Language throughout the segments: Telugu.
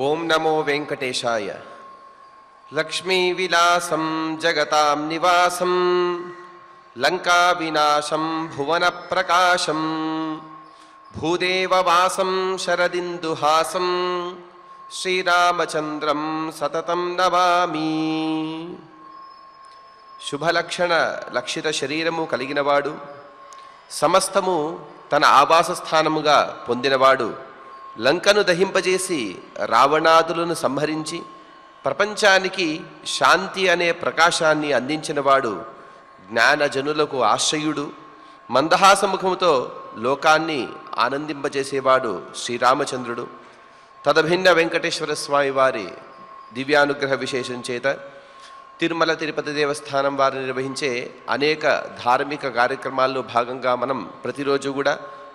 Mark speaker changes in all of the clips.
Speaker 1: ఓం నమో వెంకటేశాయ. లక్ష్మీవిలాసం జగతాం నివాసం లంకా వినాశం భువన ప్రకాశం భూదేవవాసం శరదిందుహాసం శ్రీరామచంద్రం సతతం నమామి. శుభలక్షణ లక్షిత శరీరము కలిగినవాడు, సమస్తము తన ఆవాస స్థానముగా పొందినవాడు, లంకను దహింపజేసి రావణాదులను సంహరించి ప్రపంచానికి శాంతి అనే ప్రకాశాన్ని అందించినవాడు, జ్ఞానజనులకు ఆశ్రయుడు, మందహాసముఖముతో లోకాన్ని ఆనందింపజేసేవాడు శ్రీరామచంద్రుడు. తదభిన్న వెంకటేశ్వర స్వామి వారి దివ్యానుగ్రహ విశేషం చేత తిరుమల తిరుపతి దేవస్థానం వారు నిర్వహించే అనేక ధార్మిక కార్యక్రమాల్లో భాగంగా మనం ప్రతిరోజు కూడా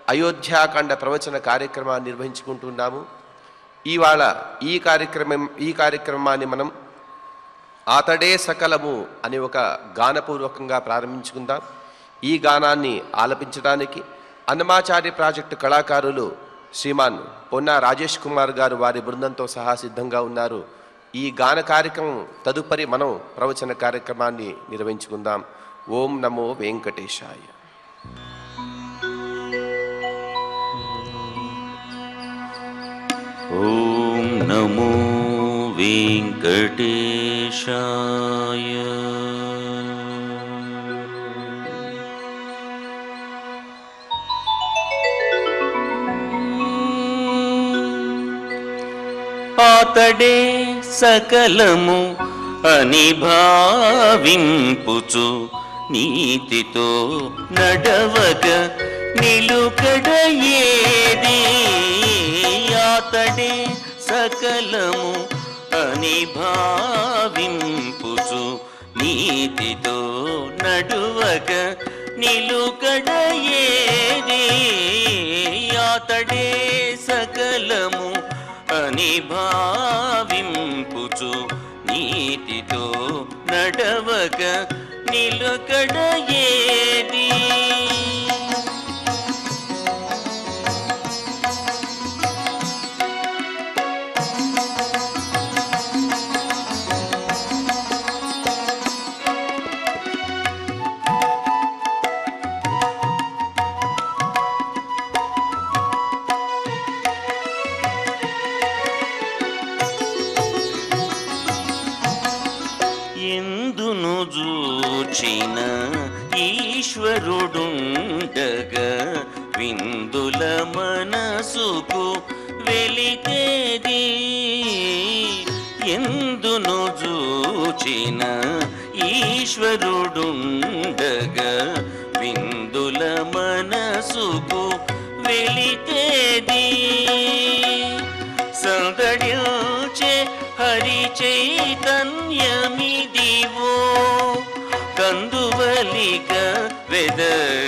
Speaker 1: అయోధ్యాకాండ ప్రవచన కార్యక్రమాన్ని నిర్వహించుకుంటున్నాము. ఇవాళ ఈ కార్యక్రమాన్ని మనం ఆతడే సకలము అనే ఒక గానపూర్వకంగా ప్రారంభించుకుందాం. ఈ గానాన్ని ఆలపించడానికి అన్నమాచార్య ప్రాజెక్టు కళాకారులు శ్రీమాన్ పొన్నా రాజేష్ కుమార్ గారు వారి బృందంతో సహా సిద్ధంగా ఉన్నారు. ఈ గాన కార్యక్రమం తదుపరి మనం ప్రవచన కార్యక్రమాన్ని నిర్వహించుకుందాం. ఓం నమో వెంకటేశాయ.
Speaker 2: ఓం నమో వెంకటేశాయ. ఆతడే సకలము అని భావింపుచు నీతితో నడవగ నిలుకడ ఏది. ఆతడే సకలము అని భావింపుచు నీతితో నడువగ నిలుకడ ఏది. ఆతడే సకలము అని భావింపుచు నీతితో నడవగ నిలుకడ ఏది. ఎందును జూచిన ఈశ్వరుడుండగా విందుల మనసుకు వెలితేది. ఎందును జూచిన ఈశ్వరుడుండగా విందుల మనసుకు వెలితేది. సందడించే హరి చైతన్యమిదివో కందువలిక వెదకగనేది.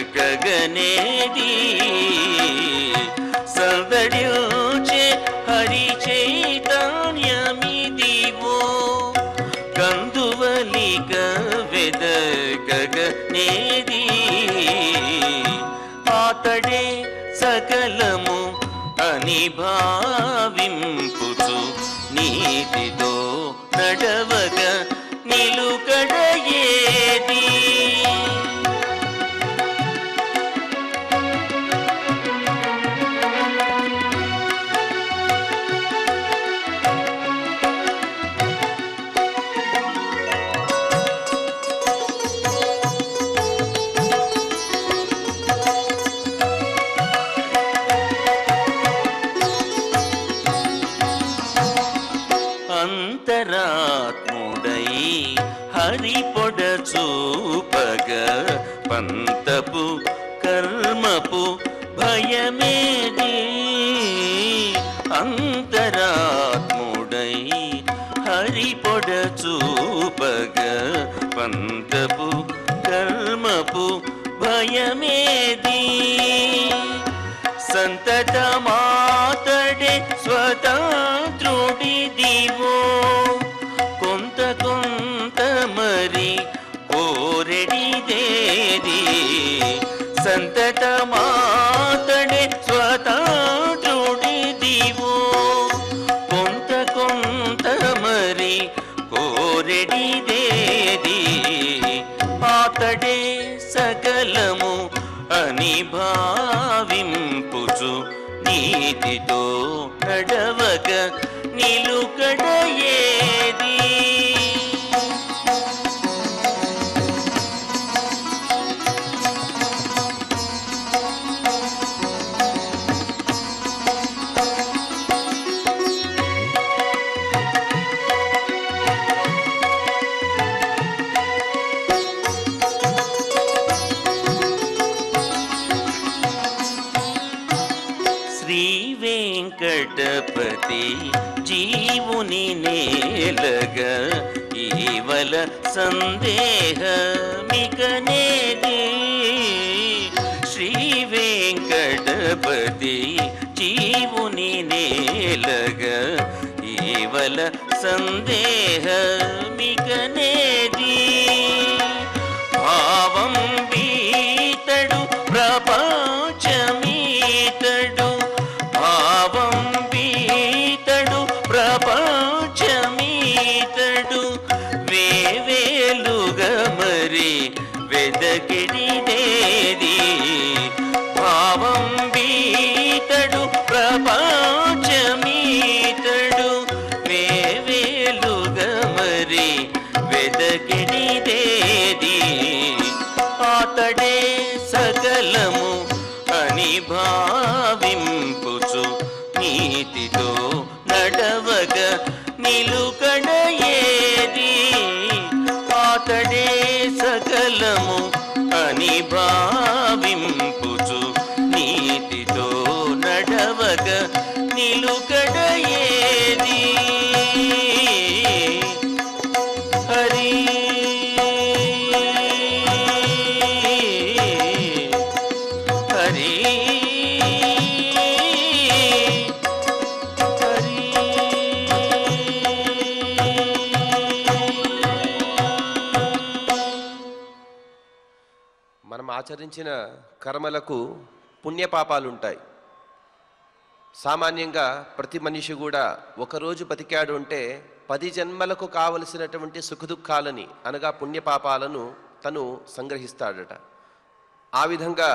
Speaker 2: సందడించే హరి చైతన్యమిదివో కందువలిక వెదకగనేది. ఆతడే సకలము అని భావింపుచు నీతితో నడవగ నిలుకడ ఏది. అంతరాత్ముడై హరి పొడ చూపగ పంతపు కర్మపు భయమేది. అంతరాత్ముడై హరి పొడ చూపగ పంతపు కర్మపు భయమేది. సంతతమాతడే స్వతంత్రుడిదివో కొంత కొంత మరి కోరెడిదేది. సంతతమాతడే స్వతంత్రుడిదివో కొంత నీతితో నడవక నిలుకడ ఏది? శ్రీ వెంకటపతి జీవుని నేలగా ఈవల సందేహమికనేది? శ్రీ వెంకటపతి జీవుని నేలగా ఈవల సందేహమికనేది? భావం బీతడు ప్రపంచమీతడు, భావం బీతడు ప్రపంచమీతడు, వేవేలుగా మరి వెదకిడిదేది? భావం బీతడు ప్రపంచమీతడు, వేవేలుగా మరి వెదకిడిదేది? అతడే సకలము అని భావింపుచు నీతితో నడవక నిలుకడ ఏది? అతడే సకలము అని భావింపుచు నీతితో నడవక నిలుకడ ఏది? హరి హరి హరి.
Speaker 1: మనం ఆచరించిన కర్మలకు పుణ్యపాపాలుంటాయి. సామాన్యంగా ప్రతి మనిషి కూడా ఒకరోజు బతికాడు అంటే 10 జన్మలకు కావలసినటువంటి సుఖదుఖాలని అనగా పుణ్యపాపాలను తను సంగ్రహిస్తాడట. ఆ విధంగా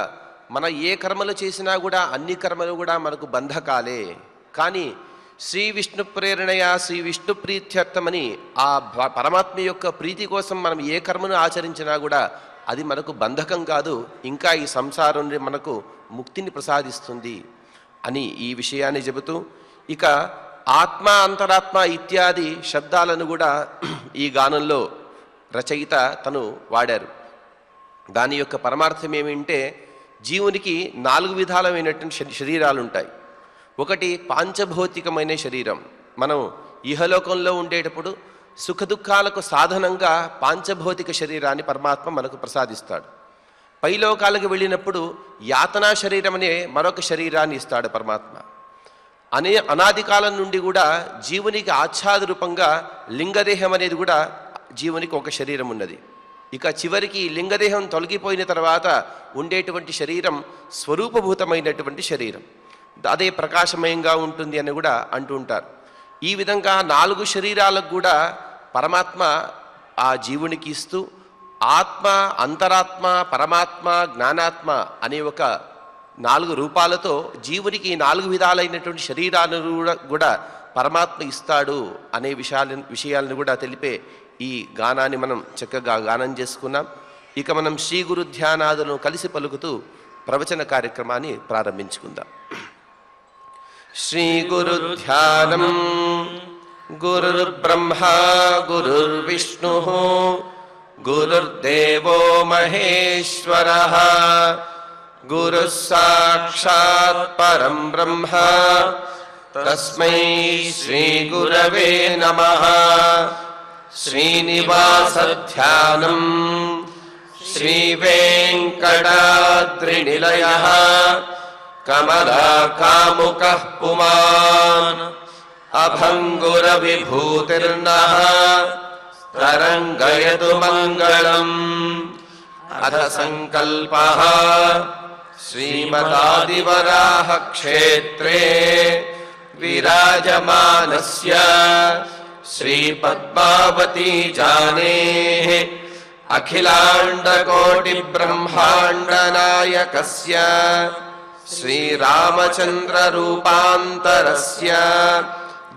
Speaker 1: మనం ఏ కర్మలు చేసినా కూడా అన్ని కర్మలు కూడా మనకు బంధకాలే. కానీ శ్రీ విష్ణు ప్రేరణయా శ్రీ విష్ణు ప్రీత్యర్థమని ఆ పరమాత్మ యొక్క ప్రీతి కోసం మనం ఏ కర్మను ఆచరించినా కూడా అది మనకు బంధకం కాదు, ఇంకా ఈ సంసారం నుండి మనకు ముక్తిని ప్రసాదిస్తుంది అని ఈ విషయాన్ని చెబుతూ, ఇక ఆత్మ అంతరాత్మ ఇత్యాది శబ్దాలను కూడా ఈ గానంలో రచయిత తను వాడారు. దాని యొక్క పరమార్థం ఏమిటంటే, జీవునికి 4 విధాలమైనటువంటి శరీరాలు ఉంటాయి. ఒకటి పాంచభౌతికమైన శరీరం. మనం ఇహలోకంలో ఉండేటప్పుడు సుఖదుఖాలకు సాధనంగా పాంచభౌతిక శరీరాన్ని పరమాత్మ మనకు ప్రసాదిస్తాడు. పైలోకాలకు వెళ్ళినప్పుడు యాతనా శరీరం అనే మరొక శరీరాన్ని ఇస్తాడు పరమాత్మ. అనాది కాలం నుండి కూడా జీవునికి ఆచ్ఛాద రూపంగా లింగదేహం అనేది కూడా జీవునికి ఒక శరీరం ఉన్నది. ఇక చివరికి లింగదేహం తొలగిపోయిన తర్వాత ఉండేటువంటి శరీరం స్వరూపభూతమైనటువంటి శరీరం, అదే ప్రకాశమయంగా ఉంటుంది అని కూడా అంటూ ఉంటారు. ఈ విధంగా 4 శరీరాలకు కూడా పరమాత్మ ఆ జీవునికి ఇస్తూ, ఆత్మ, అంతరాత్మ, పరమాత్మ, జ్ఞానాత్మ అనే ఒక 4 రూపాలతో జీవునికి 4 విధాలైనటువంటి శరీరాలను కూడా పరమాత్మ ఇస్తాడు అనే విషయాలను కూడా తెలిపే ఈ గానాన్ని మనం చక్కగా గానం చేసుకున్నాం. ఇక మనం శ్రీ గురు ధ్యానాదులను కలిసి పలుకుతూ ప్రవచన కార్యక్రమాన్ని ప్రారంభించుకుందాం. శ్రీ గురు ధ్యానం. గురుర్బ్రహ్మా గురుర్విష్ణు గురుర్దేవో మహేశ్వరః గురుః సాక్షాత్ పరం బ్రహ్మ తస్మై శ్రీ గురవే నమః. శ్రీనివాస ధ్యానం. శ్రీ వెంకటాద్రినిలయః కమలాకాముకః పుమాన్ అభంగుర విభూతిర్నః తరంగయతు మంగళం. అథ సంకల్పః శ్రీమదాదివరాహ క్షేత్రే విరాజమానస్య శ్రీ పద్మావతీ జానేః అఖిలాండ కోటి బ్రహ్మాండ నాయకస్య श्रीरामचन्द्ररूपान्तरस्य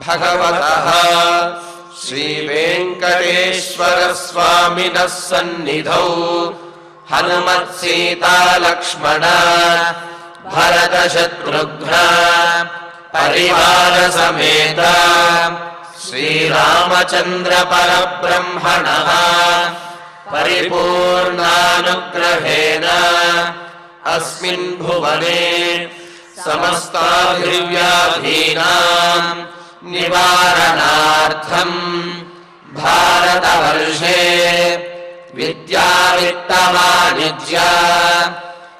Speaker 1: भगवतः श्रीवेङ्कटेश्वरस्वामिनः सन्निधौ हनुमत्सीतालक्ष्मण भरतशत्रुघ्न परिवारसमेत श्रीरामचन्द्र परब्रह्मणः परिपूर्णानुग्रहेण अस्मिन् भुवने समस्ताभिव्याधीनां निवारणार्थं भारतवर्षे विद्यावित्तवाणिज्य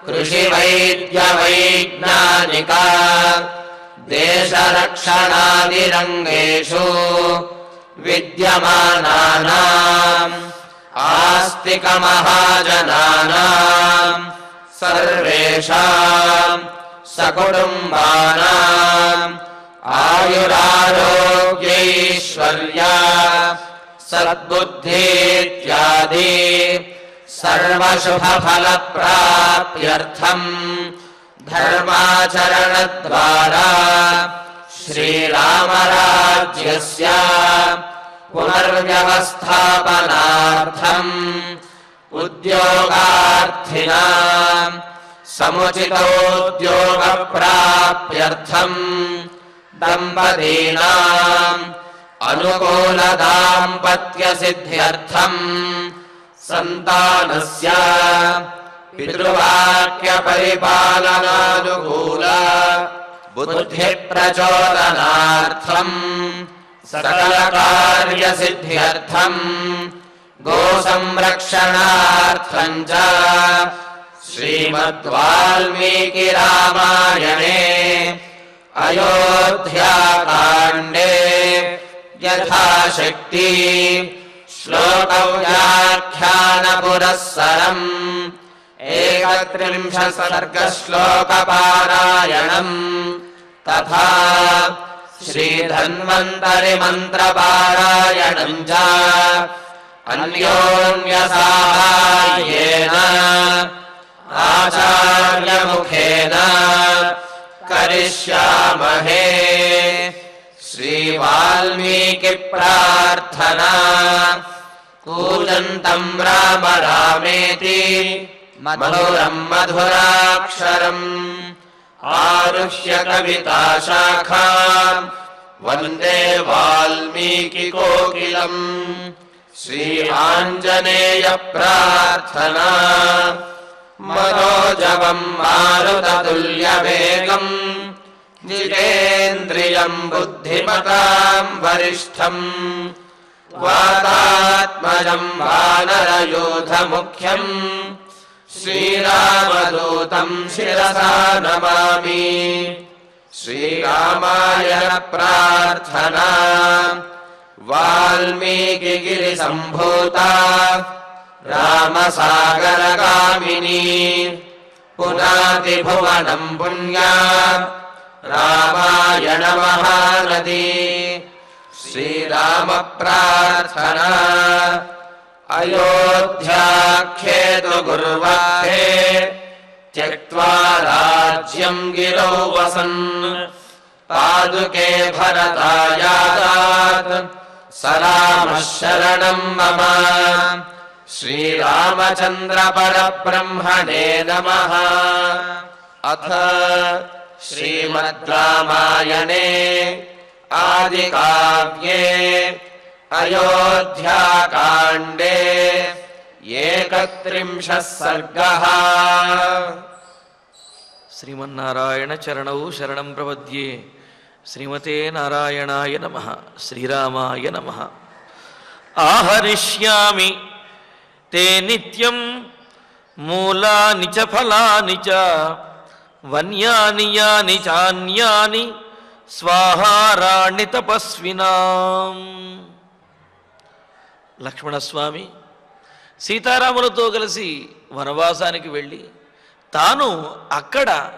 Speaker 1: कृषिवैद्यवैज्ञानिक देशरक्षणादिरङ्गेषु विद्यमानानाम् आस्तिकमहाजनानां सर्वेषां सकुटुम्बानाम् आयुरारोग्यैश्वर्य सद्बुद्धीत्यादि सर्वशुभफलप्राप्त्यर्थं धर्माचरणद्वारा श्रीरामराज्यस्य पुनर्व्यवस्थापनार्थम् उद्योगार्थिनां समुचितोद्योगप्राप्त्यर्थं दम्पतीनाम् अनुकूलदाम्पत्यसिद्ध्यर्थं सन्तानस्य पितृवाक्यपरिपालनानुकूल बुद्धिप्रचोदनार्थं सकलकार्यसिद्ध्यर्थं गोसंरक्षणार्थं च श्रीमद्वाल्मीकिरामायणे अयोध्याकाण्डे यथाशक्ति श्लोकव्याख्यानपुरःसरम् 31 सर्गश्लोकपारायणम् तथा श्रीधन्वन्तरिमन्त्रपारायणम् च अन्योन्यसाहाय्येन आचार्यमुखेन करिष्यामहे। श्रीवाल्मीकि प्रार्थना। कूजन्तं राम रामेति मधुरं मधुराक्षरम् आरुह्य कविताशाखाम् वन्दे वाल्मीकि कोकिलम्। श्री आञ्जनेय प्रार्थना। मनोजवं मारुततुल्यवेगम् जितेन्द्रियं बुद्धिमतां वरिष्ठम् वातात्मजं वानरयूथमुख्यं श्रीरामदूतं शिरसा नमामि। श्रीरामायण प्रार्थना। वाल्मीकिगिरिसम्भूता रामसागरगामिनी पुनाति भुवनं पुण्या रामायण महानदी। श्रीराम प्रार्थना। अयोध्याख्येतु गुर्वहे त्यक्त्वा राज्यं गिरौ वसन् पादुके भरतायादात् स रामः शरणं मम। श्रीरामचन्द्र परब्रह्मणे नमः। अथ श्रीमद्रामायणे आदिकाव्ये अयोध्याकाण्डे 31 सर्गः।
Speaker 3: శ్రీమన్నారాయణ చరణౌ శరణం ప్రపద్యే. శ్రీమతే నారాయణాయ నమః. శ్రీరామాయ నమః. ఆహరిష్యామి తే నిత్యం మూలాని చ ఫలాని చ వన్యాని యాని చాన్యాని స్వాహారాణి తపస్వినాం. లక్ష్మణస్వామి సీతారాములతో కలిసి వనవాసానికి వెళ్ళి తాను అక్కడ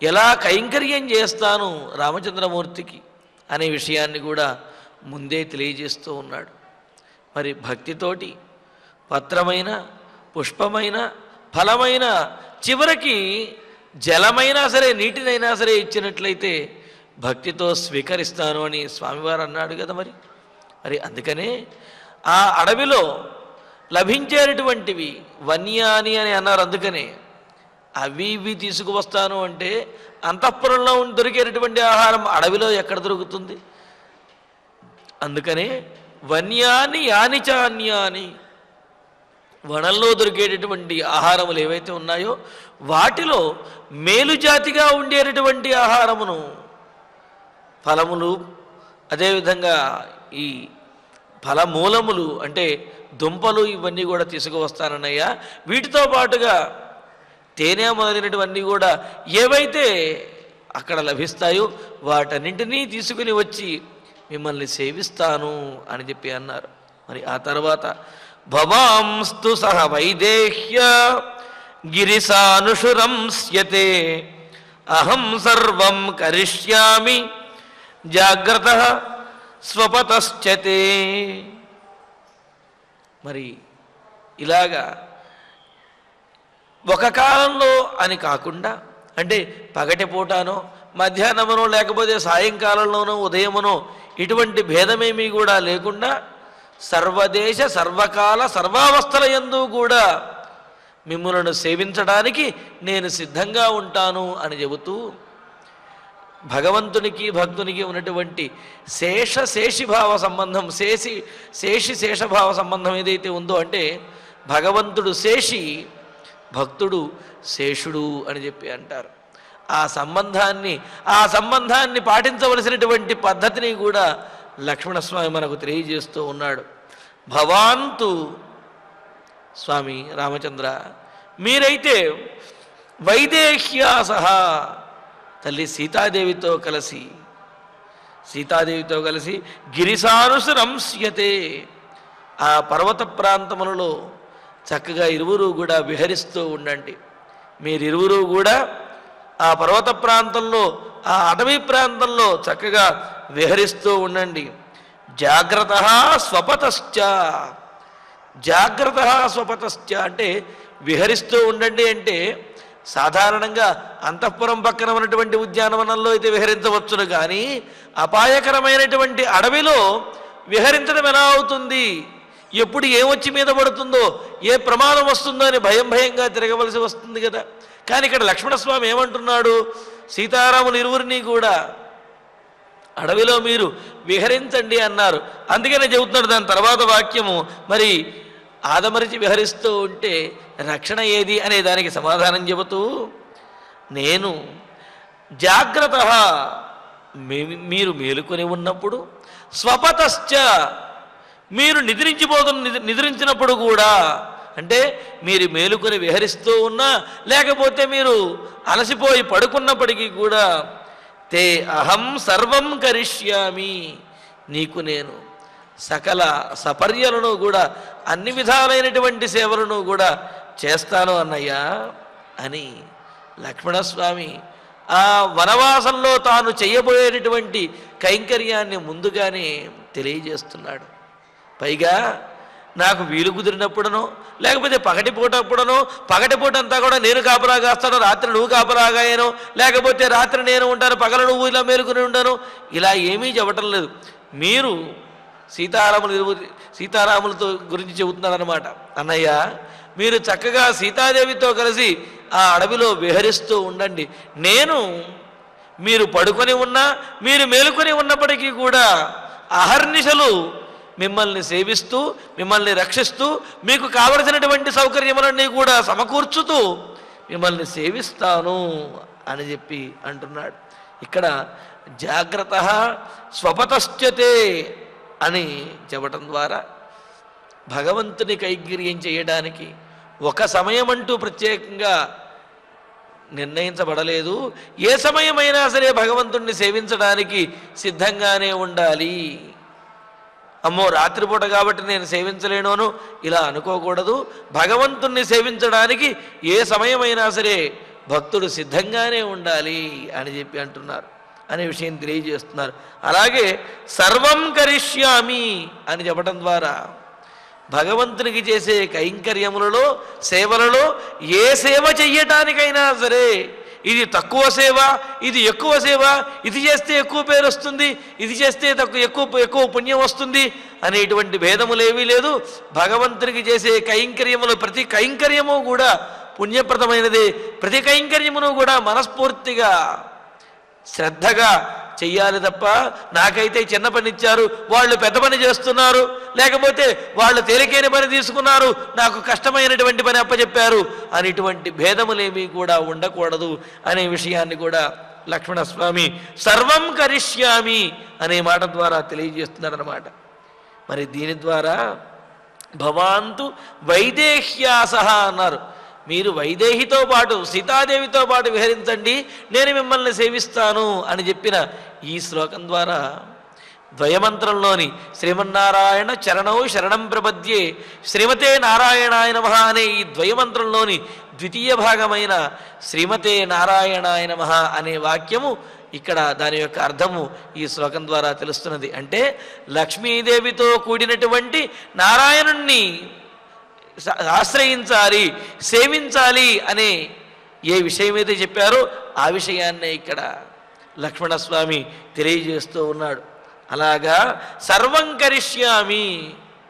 Speaker 3: ఎలా కైంకర్యం చేస్తాను రామచంద్రమూర్తికి అనే విషయాన్ని కూడా ముందే తెలియజేస్తూ ఉన్నాడు. మరి భక్తితోటి పత్రమైన పుష్పమైన ఫలమైన చివరికి జలమైనా సరే నీటినైనా సరే ఇచ్చినట్లయితే భక్తితో స్వీకరిస్తాను అని స్వామివారు అన్నాడు కదా. మరి అందుకనే ఆ అడవిలో లభించేటటువంటివి వన్యాని అని అన్నారు. అందుకనే అవి ఇవి తీసుకువస్తాను అంటే అంతఃపురంలో దొరికేటటువంటి ఆహారం అడవిలో ఎక్కడ దొరుకుతుంది? అందుకనే వన్యాని యాని చాన్యాని, వనంలో దొరికేటటువంటి ఆహారములు ఏవైతే ఉన్నాయో వాటిలో మేలుజాతిగా ఉండేటటువంటి ఆహారమును, ఫలములు, అదేవిధంగా ఈ ఫలమూలములు అంటే దుంపలు ఇవన్నీ కూడా తీసుకువస్తానన్నయ్యా. వీటితో పాటుగా తేనె మొదలైనటువన్నీ కూడా ఏవైతే అక్కడ లభిస్తాయో వాటన్నింటినీ తీసుకుని వచ్చి మిమ్మల్ని సేవిస్తాను అని చెప్పి అన్నారు. మరి ఆ తర్వాత భవాంస్తు సహ వైదేహ్య గిరిసానుషురంస్యతే అహం సర్వం కరిష్యామి జాగ్రత్త స్వపతశ్చతే. మరి ఇలాగా ఒక కాలంలో అని కాకుండా, అంటే పగటిపూటనో మధ్యాహ్నమునో లేకపోతే సాయంకాలంలోనో ఉదయమునో ఇటువంటి భేదమేమీ కూడా లేకుండా సర్వదేశ సర్వకాల సర్వావస్థల యందు కూడా మిమ్ములను సేవించడానికి నేను సిద్ధంగా ఉంటాను అని చెబుతూ భగవంతునికి భక్తునికి ఉన్నటువంటి శేషిభావ సంబంధం, శేషభావ సంబంధం ఏదైతే ఉందో, అంటే భగవంతుడు శేషి, భక్తుడు శేషుడు అని చెప్పి అంటారు. ఆ సంబంధాన్ని పాటించవలసినటువంటి పద్ధతిని కూడా లక్ష్మణస్వామి మనకు తెలియజేస్తూ ఉన్నాడు. భవాంతు, స్వామి రామచంద్ర, మీరైతే వైదేహ్యా సహా తల్లి సీతాదేవితో కలిసి గిరిసానుసరంస్యతే, ఆ పర్వత ప్రాంతములలో చక్కగా ఇరువురు కూడా విహరిస్తూ ఉండండి. మీరిరువురు కూడా ఆ పర్వత ప్రాంతంలో, ఆ అటవీ ప్రాంతంలో చక్కగా విహరిస్తూ ఉండండి. జాగ్రత్త స్వపతశ్చ అంటే విహరిస్తూ ఉండండి అంటే సాధారణంగా అంతఃపురం పక్కన ఉన్నటువంటి ఉద్యానవనంలో అయితే విహరించవచ్చును, కానీ అపాయకరమైనటువంటి అడవిలో విహరించడం ఎలా అవుతుంది? ఎప్పుడు ఏమొచ్చి మీద పడుతుందో, ఏ ప్రమాదం వస్తుందో అని భయంగా తిరగవలసి వస్తుంది కదా. కానీ ఇక్కడ లక్ష్మణస్వామి ఏమంటున్నాడు? సీతారాములు ఇరువురిని కూడా అడవిలో మీరు విహరించండి అన్నారు. అందుకనే చెబుతున్నాడు దాని తర్వాత వాక్యము, మరి ఆదమరిచి విహరిస్తూ ఉంటే రక్షణ ఏది అనే దానికి సమాధానం చెబుతూ, నేను జాగ్రత్త, మీరు మేలుకొని ఉన్నప్పుడు, స్వపతశ్చ, మీరు నిద్రించినప్పుడు కూడా, అంటే మీరు మేలుకొని విహరిస్తూ ఉన్నా లేకపోతే మీరు అలసిపోయి పడుకున్నప్పటికీ కూడా, తే అహం సర్వం కరిష్యామి, నీకు నేను సకల సపర్యలను కూడా, అన్ని విధాలైనటువంటి సేవలను కూడా చేస్తాను అన్నయ్యా అని లక్ష్మణస్వామి ఆ వనవాసంలో తాను చేయబోయేటటువంటి కైంకర్యాన్ని ముందుగానే తెలియజేస్తున్నాడు. పైగా నాకు వీలు కుదిరినప్పుడనో లేకపోతే పగటిపూట అంతా కూడా నేను కాపలా కాస్తాను, రాత్రి నువ్వు కాపలాగాయనో, లేకపోతే రాత్రి నేను ఉంటాను, పగల నువ్వు ఇలా మేలుకుని ఉంటాను, ఇలా ఏమీ చెప్పటం లేదు. మీరు సీతారాములతో గురించి చెబుతున్నాడు అనమాట. అన్నయ్య, మీరు చక్కగా సీతాదేవితో కలిసి ఆ అడవిలో విహరిస్తూ ఉండండి. నేను మీరు పడుకొని ఉన్నా, మీరు మేలుకొని ఉన్నప్పటికీ కూడా అహర్నిశలు మిమ్మల్ని సేవిస్తూ, మిమ్మల్ని రక్షిస్తూ, మీకు కావలసినటువంటి సౌకర్యములన్నీ కూడా సమకూర్చుతూ మిమ్మల్ని సేవిస్తాను అని చెప్పి అంటున్నాడు. ఇక్కడ జాగ్రత్త స్వపతశ్చతే అని చెప్పటం ద్వారా భగవంతుని కైంకర్యం చేయడానికి ఒక సమయం అంటూ ప్రత్యేకంగా నిర్ణయించబడలేదు. ఏ సమయమైనా సరే భగవంతుణ్ణి సేవించడానికి సిద్ధంగానే ఉండాలి. అమ్మో రాత్రిపూట కాబట్టి నేను సేవించలేనోను ఇలా అనుకోకూడదు. భగవంతుణ్ణి సేవించడానికి ఏ సమయమైనా సరే భక్తుడు సిద్ధంగానే ఉండాలి అని చెప్పి అంటున్నారు, అనే విషయం తెలియజేస్తున్నారు. అలాగే సర్వం కరిష్యామి అని చెప్పడం ద్వారా భగవంతునికి చేసే కైంకర్యములలో, సేవలలో ఏ సేవ చెయ్యటానికైనా సరే ఇది తక్కువ సేవ, ఇది ఎక్కువ సేవ, ఇది చేస్తే ఎక్కువ పేరు వస్తుంది, ఇది చేస్తే ఎక్కువ పుణ్యం వస్తుంది అనేటువంటి భేదములేవీ లేదు. భగవంతునికి చేసే కైంకర్యములు ప్రతి కైంకర్యము కూడా పుణ్యప్రదమైనదే. ప్రతి కైంకర్యమును కూడా మనస్ఫూర్తిగా శ్రద్ధగా చెయ్యాలి తప్ప నాకైతే చిన్న పని ఇచ్చారు, వాళ్ళు పెద్ద పని చేస్తున్నారు, లేకపోతే వాళ్ళు తేలికైన పని తీసుకున్నారు, నాకు కష్టమైనటువంటి పని అప్పచెప్పారు అనేటువంటి భేదములేమీ కూడా ఉండకూడదు అనే విషయాన్ని కూడా లక్ష్మణస్వామి సర్వం కరిష్యామి అనే మాట ద్వారా తెలియజేస్తున్నారన్నమాట. మరి దీని ద్వారా భవాంతు వైదేహ్యాసహ అన్నారు. మీరు వైదేహితో పాటు సీతాదేవితో పాటు విహరించండి, నేను మిమ్మల్ని సేవిస్తాను అని చెప్పిన ఈ శ్లోకం ద్వారా ద్వయమంత్రంలోని శ్రీమన్నారాయణ చరణౌ శరణం ప్రపద్యే శ్రీమతే నారాయణాయ నమః అనే ఈ ద్వయమంత్రంలోని ద్వితీయ భాగమైన శ్రీమతే నారాయణాయ నమః అనే వాక్యము ఇక్కడ దాని యొక్క అర్థము ఈ శ్లోకం ద్వారా తెలుస్తున్నది. అంటే లక్ష్మీదేవితో కూడినటువంటి నారాయణుణ్ణి ఆశ్రయించాలి, సేవించాలి అనే ఏ విషయమైతే చెప్పారో ఆ విషయాన్నే ఇక్కడ లక్ష్మణస్వామి తెలియజేస్తూ ఉన్నాడు. అలాగా సర్వం కరిష్యామి,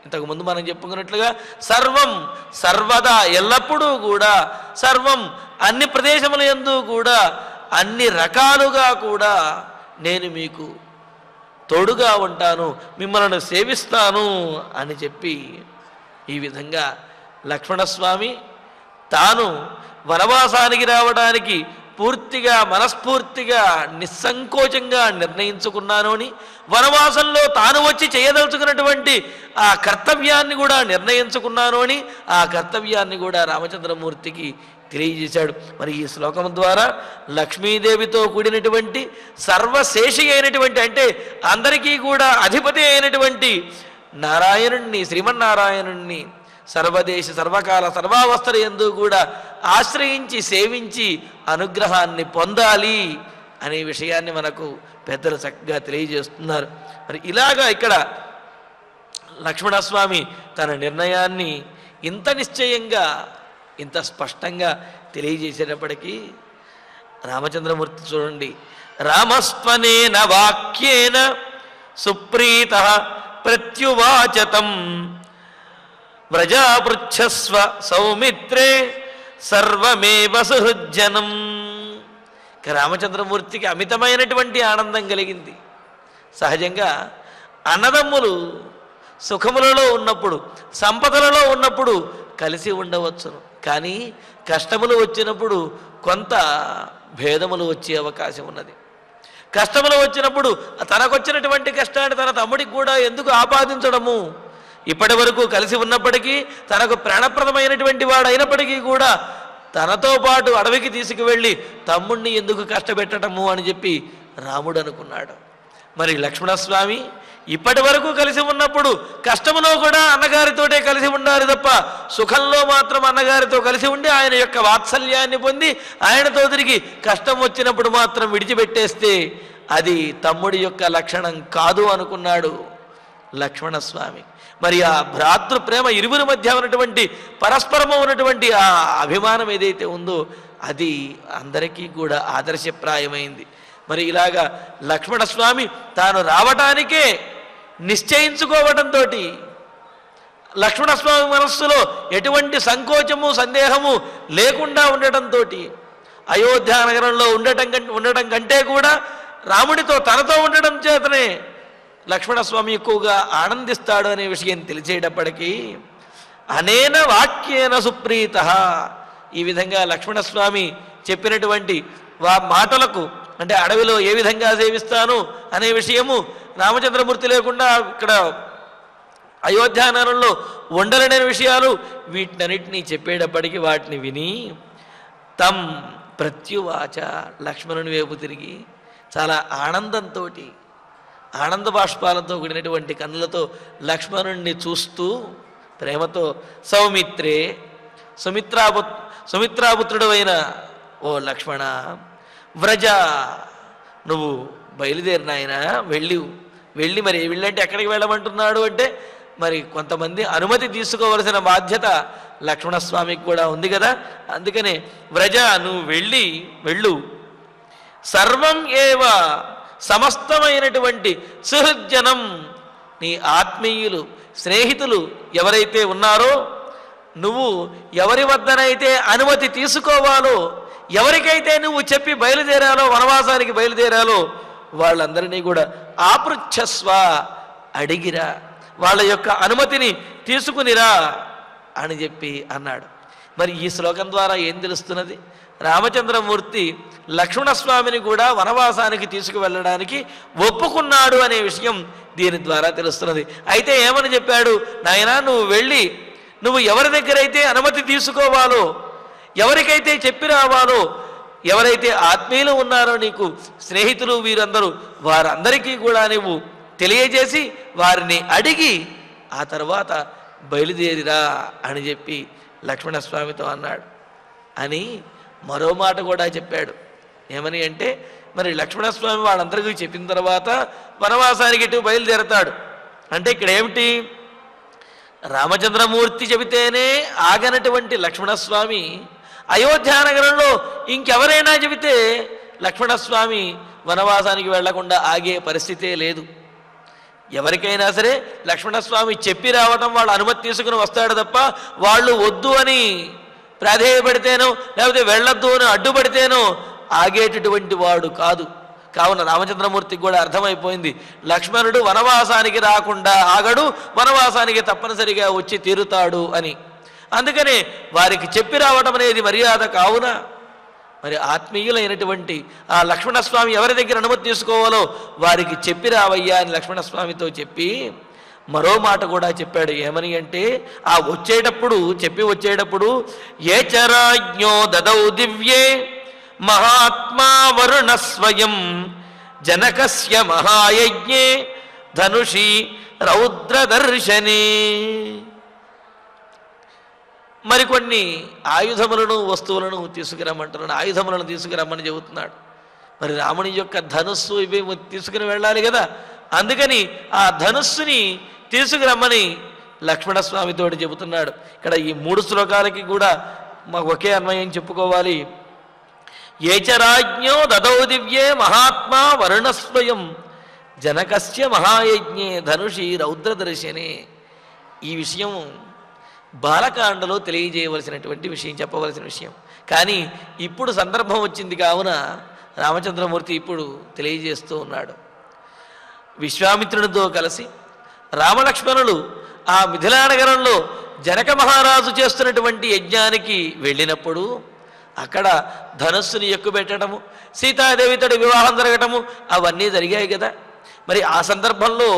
Speaker 3: ఇంతకుముందు మనం చెప్పుకున్నట్లుగా సర్వం సర్వదా ఎల్లప్పుడూ కూడా, సర్వం అన్ని ప్రదేశముల యందు కూడా, అన్ని రకాలుగా కూడా నేను మీకు తోడుగా ఉంటాను, మిమ్మల్ని సేవిస్తాను అని చెప్పి ఈ విధంగా లక్ష్మణస్వామి తాను వనవాసానికి రావడానికి పూర్తిగా మనస్ఫూర్తిగా నిస్సంకోచంగా నిర్ణయించుకున్నాను అని, వనవాసంలో తాను వచ్చి చేయదలుచుకున్నటువంటి ఆ కర్తవ్యాన్ని కూడా నిర్ణయించుకున్నాను అని ఆ కర్తవ్యాన్ని కూడా రామచంద్రమూర్తికి తెలియజేశాడు. మరి ఈ శ్లోకం ద్వారా లక్ష్మీదేవితో కూడినటువంటి సర్వశేషి అయినటువంటి, అంటే అందరికీ కూడా అధిపతి అయినటువంటి నారాయణుణ్ణి, శ్రీమన్నారాయణుణ్ణి సర్వదేశ సర్వకాల సర్వావస్థల యందు కూడా ఆశ్రయించి సేవించి అనుగ్రహాన్ని పొందాలి అనే విషయాన్ని మనకు పెద్దలు చక్కగా తెలియజేస్తున్నారు. మరి ఇలాగా ఇక్కడ లక్ష్మణస్వామి తన నిర్ణయాన్ని ఇంత నిశ్చయంగా ఇంత స్పష్టంగా తెలియజేసేటప్పటికీ రామచంద్రమూర్తి చూడండి, రామస్వనేన వాక్యేన సుప్రీత ప్రత్యువాచతం వ్రజాపృచ్ఛస్వ సౌమిత్రే సర్వమేవ సుహృజ్జనం. రామచంద్రమూర్తికి అమితమైనటువంటి ఆనందం కలిగింది. సహజంగా అన్నదమ్ములు సుఖములలో ఉన్నప్పుడు, సంపదలలో ఉన్నప్పుడు కలిసి ఉండవచ్చును, కానీ కష్టములు వచ్చినప్పుడు కొంత భేదములు వచ్చే అవకాశం ఉన్నది. కష్టములు వచ్చినప్పుడు తనకొచ్చినటువంటి కష్టాన్ని తన తమ్ముడికి కూడా ఎందుకు ఆపాదించడము? ఇప్పటి వరకు కలిసి ఉన్నప్పటికీ, తనకు ప్రాణప్రదమైనటువంటి వాడు అయినప్పటికీ కూడా తనతో పాటు అడవికి తీసుకువెళ్ళి తమ్ముణ్ణి ఎందుకు కష్టపెట్టడము అని చెప్పి రాముడు అనుకున్నాడు. మరి లక్ష్మణస్వామి ఇప్పటి వరకు కలిసి ఉన్నప్పుడు కష్టములో కూడా అన్నగారితోటే కలిసి ఉండాలి తప్ప సుఖంలో మాత్రం అన్నగారితో కలిసి ఉండి ఆయన యొక్క వాత్సల్యాన్ని పొంది ఆయనతో తిరిగి కష్టం వచ్చినప్పుడు మాత్రం విడిచిపెట్టేస్తే అది తమ్ముడి యొక్క లక్షణం కాదు అనుకున్నాడు లక్ష్మణస్వామి. మరి ఆ భ్రాతృ ప్రేమ ఇరువురి మధ్య ఉన్నటువంటి పరస్పరము ఉన్నటువంటి ఆ అభిమానం ఏదైతే ఉందో అది అందరికీ కూడా ఆదర్శప్రాయమైంది. మరి ఇలాగా లక్ష్మణస్వామి తాను రావటానికే నిశ్చయించుకోవడంతో లక్ష్మణస్వామి మనస్సులో ఎటువంటి సంకోచము సందేహము లేకుండా ఉండటంతో అయోధ్య నగరంలో ఉండటం కంటే కూడా రాముడితో తనతో ఉండటం చేతనే లక్ష్మణస్వామి ఎక్కువగా ఆనందిస్తాడు అనే విషయం తెలిసేటప్పటికీ అనేన వాక్యేన సుప్రీత, ఈ విధంగా లక్ష్మణస్వామి చెప్పినటువంటి మాటలకు, అంటే అడవిలో ఏ విధంగా సేవిస్తాను అనే విషయము రామచంద్రమూర్తి లేకుండా ఇక్కడ అయోధ్యానగరంలో ఉండలేని విషయాలు వీటినన్నిటినీ చెప్పేటప్పటికీ వాటిని విని తం ప్రత్యువాచ, లక్ష్మణుని వైపు తిరిగి చాలా ఆనందంతో ఆనంద బాష్పాలతో కూడినటువంటి కన్నులతో లక్ష్మణుణ్ణి చూస్తూ ప్రేమతో సౌమిత్రే, సుమిత్రాపుత్రుడు అయిన ఓ లక్ష్మణ, వ్రజ, నువ్వు బయలుదేరినాయన వెళ్ళి మరి వెళ్ళంటే ఎక్కడికి వెళ్ళమంటున్నాడు అంటే మరి కొంతమంది అనుమతి తీసుకోవలసిన బాధ్యత లక్ష్మణస్వామికి కూడా ఉంది కదా. అందుకనే వ్రజ నువ్వు వెళ్ళు సర్వం ఏవ సమస్తమైనటువంటి సుహృజ్జనం నీ ఆత్మీయులు స్నేహితులు ఎవరైతే ఉన్నారో నువ్వు ఎవరి వద్దనైతే అనుమతి తీసుకోవాలో ఎవరికైతే నువ్వు చెప్పి బయలుదేరాలో వనవాసానికి బయలుదేరాలో వాళ్ళందరినీ కూడా ఆపృచ్ఛస్వ అడిగిరా, వాళ్ళ యొక్క అనుమతిని తీసుకునిరా అని చెప్పి అన్నాడు. మరి ఈ శ్లోకం ద్వారా ఏం తెలుస్తున్నది? రామచంద్రమూర్తి లక్ష్మణస్వామిని కూడా వనవాసానికి తీసుకువెళ్ళడానికి ఒప్పుకున్నాడు అనే విషయం దీని ద్వారా తెలుస్తున్నది. అయితే ఏమని చెప్పాడు? నాయనా నువ్వు వెళ్ళి నువ్వు ఎవరి దగ్గరైతే అనుమతి తీసుకోవాలో ఎవరికైతే చెప్పి రావాలో ఎవరైతే ఆత్మీయులు ఉన్నారో నీకు స్నేహితులు వీరందరూ వారందరికీ కూడా నువ్వు తెలియజేసి వారిని అడిగి ఆ తర్వాత బయలుదేరిరా అని చెప్పి లక్ష్మణస్వామితో అన్నాడు. అని మరో మాట కూడా చెప్పాడు. ఏమని అంటే మరి లక్ష్మణస్వామి వాళ్ళందరికీ చెప్పిన తర్వాత వనవాసానికి ఇటు బయలుదేరతాడు. అంటే ఇక్కడ ఏమిటి? రామచంద్రమూర్తి చెబితేనే ఆగనటువంటి లక్ష్మణస్వామి అయోధ్యానగరంలో ఇంకెవరైనా చెబితే లక్ష్మణస్వామి వనవాసానికి వెళ్లకుండా ఆగే పరిస్థితే లేదు. ఎవరికైనా సరే లక్ష్మణస్వామి చెప్పి రావటం వాళ్ళు అనుమతి తీసుకుని వస్తాడు తప్ప వాళ్ళు వద్దు అని ప్రాధేయపడితేనో లేకపోతే వెళ్ళొద్దు అని అడ్డుపడితేనో ఆగేటటువంటి వాడు కాదు. కావున రామచంద్రమూర్తికి కూడా అర్థమైపోయింది, లక్ష్మణుడు వనవాసానికి రాకుండా ఆగడు, వనవాసానికి తప్పనిసరిగా వచ్చి తీరుతాడు అని. అందుకనే వారికి చెప్పి రావటం అనేది మర్యాద. కావున మరి ఆత్మీయులైనటువంటి ఆ లక్ష్మణస్వామి ఎవరి దగ్గర అనుమతి తీసుకోవాలో వారికి చెప్పి రావయ్యా అని లక్ష్మణస్వామితో చెప్పి మరో మాట కూడా చెప్పాడు. ఏమని అంటే ఆ వచ్చేటప్పుడు ఏచరాజ్ఞో దదౌ దివ్యే మహాత్మా వరుణ స్వయం జనకస్య మహాయజ్ఞే ధనుషి రౌద్రదర్శనే. మరికొన్ని ఆయుధములను వస్తువులను తీసుకురమ్మంటున్నాడు. ఆయుధములను తీసుకురమ్మని చెబుతున్నాడు. మరి రాముని యొక్క ధనుస్సు ఇవి తీసుకుని వెళ్ళాలి కదా. అందుకని ఆ ధనుస్సుని తీసుకురమ్మని లక్ష్మణస్వామితోటి చెబుతున్నాడు. ఇక్కడ ఈ 3 శ్లోకాలకి కూడా మాకు ఒకే అన్వయం చెప్పుకోవాలి. ఏచరాజ్ఞో దదౌ దివ్యే మహాత్మా వరుణస్వయం జనకస్య మహాయజ్ఞే ధనుషి రౌద్రదర్శనే. ఈ విషయం బాలకాండలో తెలియజేయవలసినటువంటి విషయం, చెప్పవలసిన విషయం. కానీ ఇప్పుడు సందర్భం వచ్చింది కావున రామచంద్రమూర్తి ఇప్పుడు తెలియజేస్తూ ఉన్నాడు. విశ్వామిత్రునితో కలిసి రామలక్ష్మణులు ఆ మిథిలానగరంలో జనక మహారాజు చేస్తున్నటువంటి యజ్ఞానికి వెళ్ళినప్పుడు అక్కడ ధనస్సుని ఎక్కుపెట్టడము, సీతాదేవితోటి వివాహం జరగటము అవన్నీ జరిగాయి కదా. మరి ఆ సందర్భంలో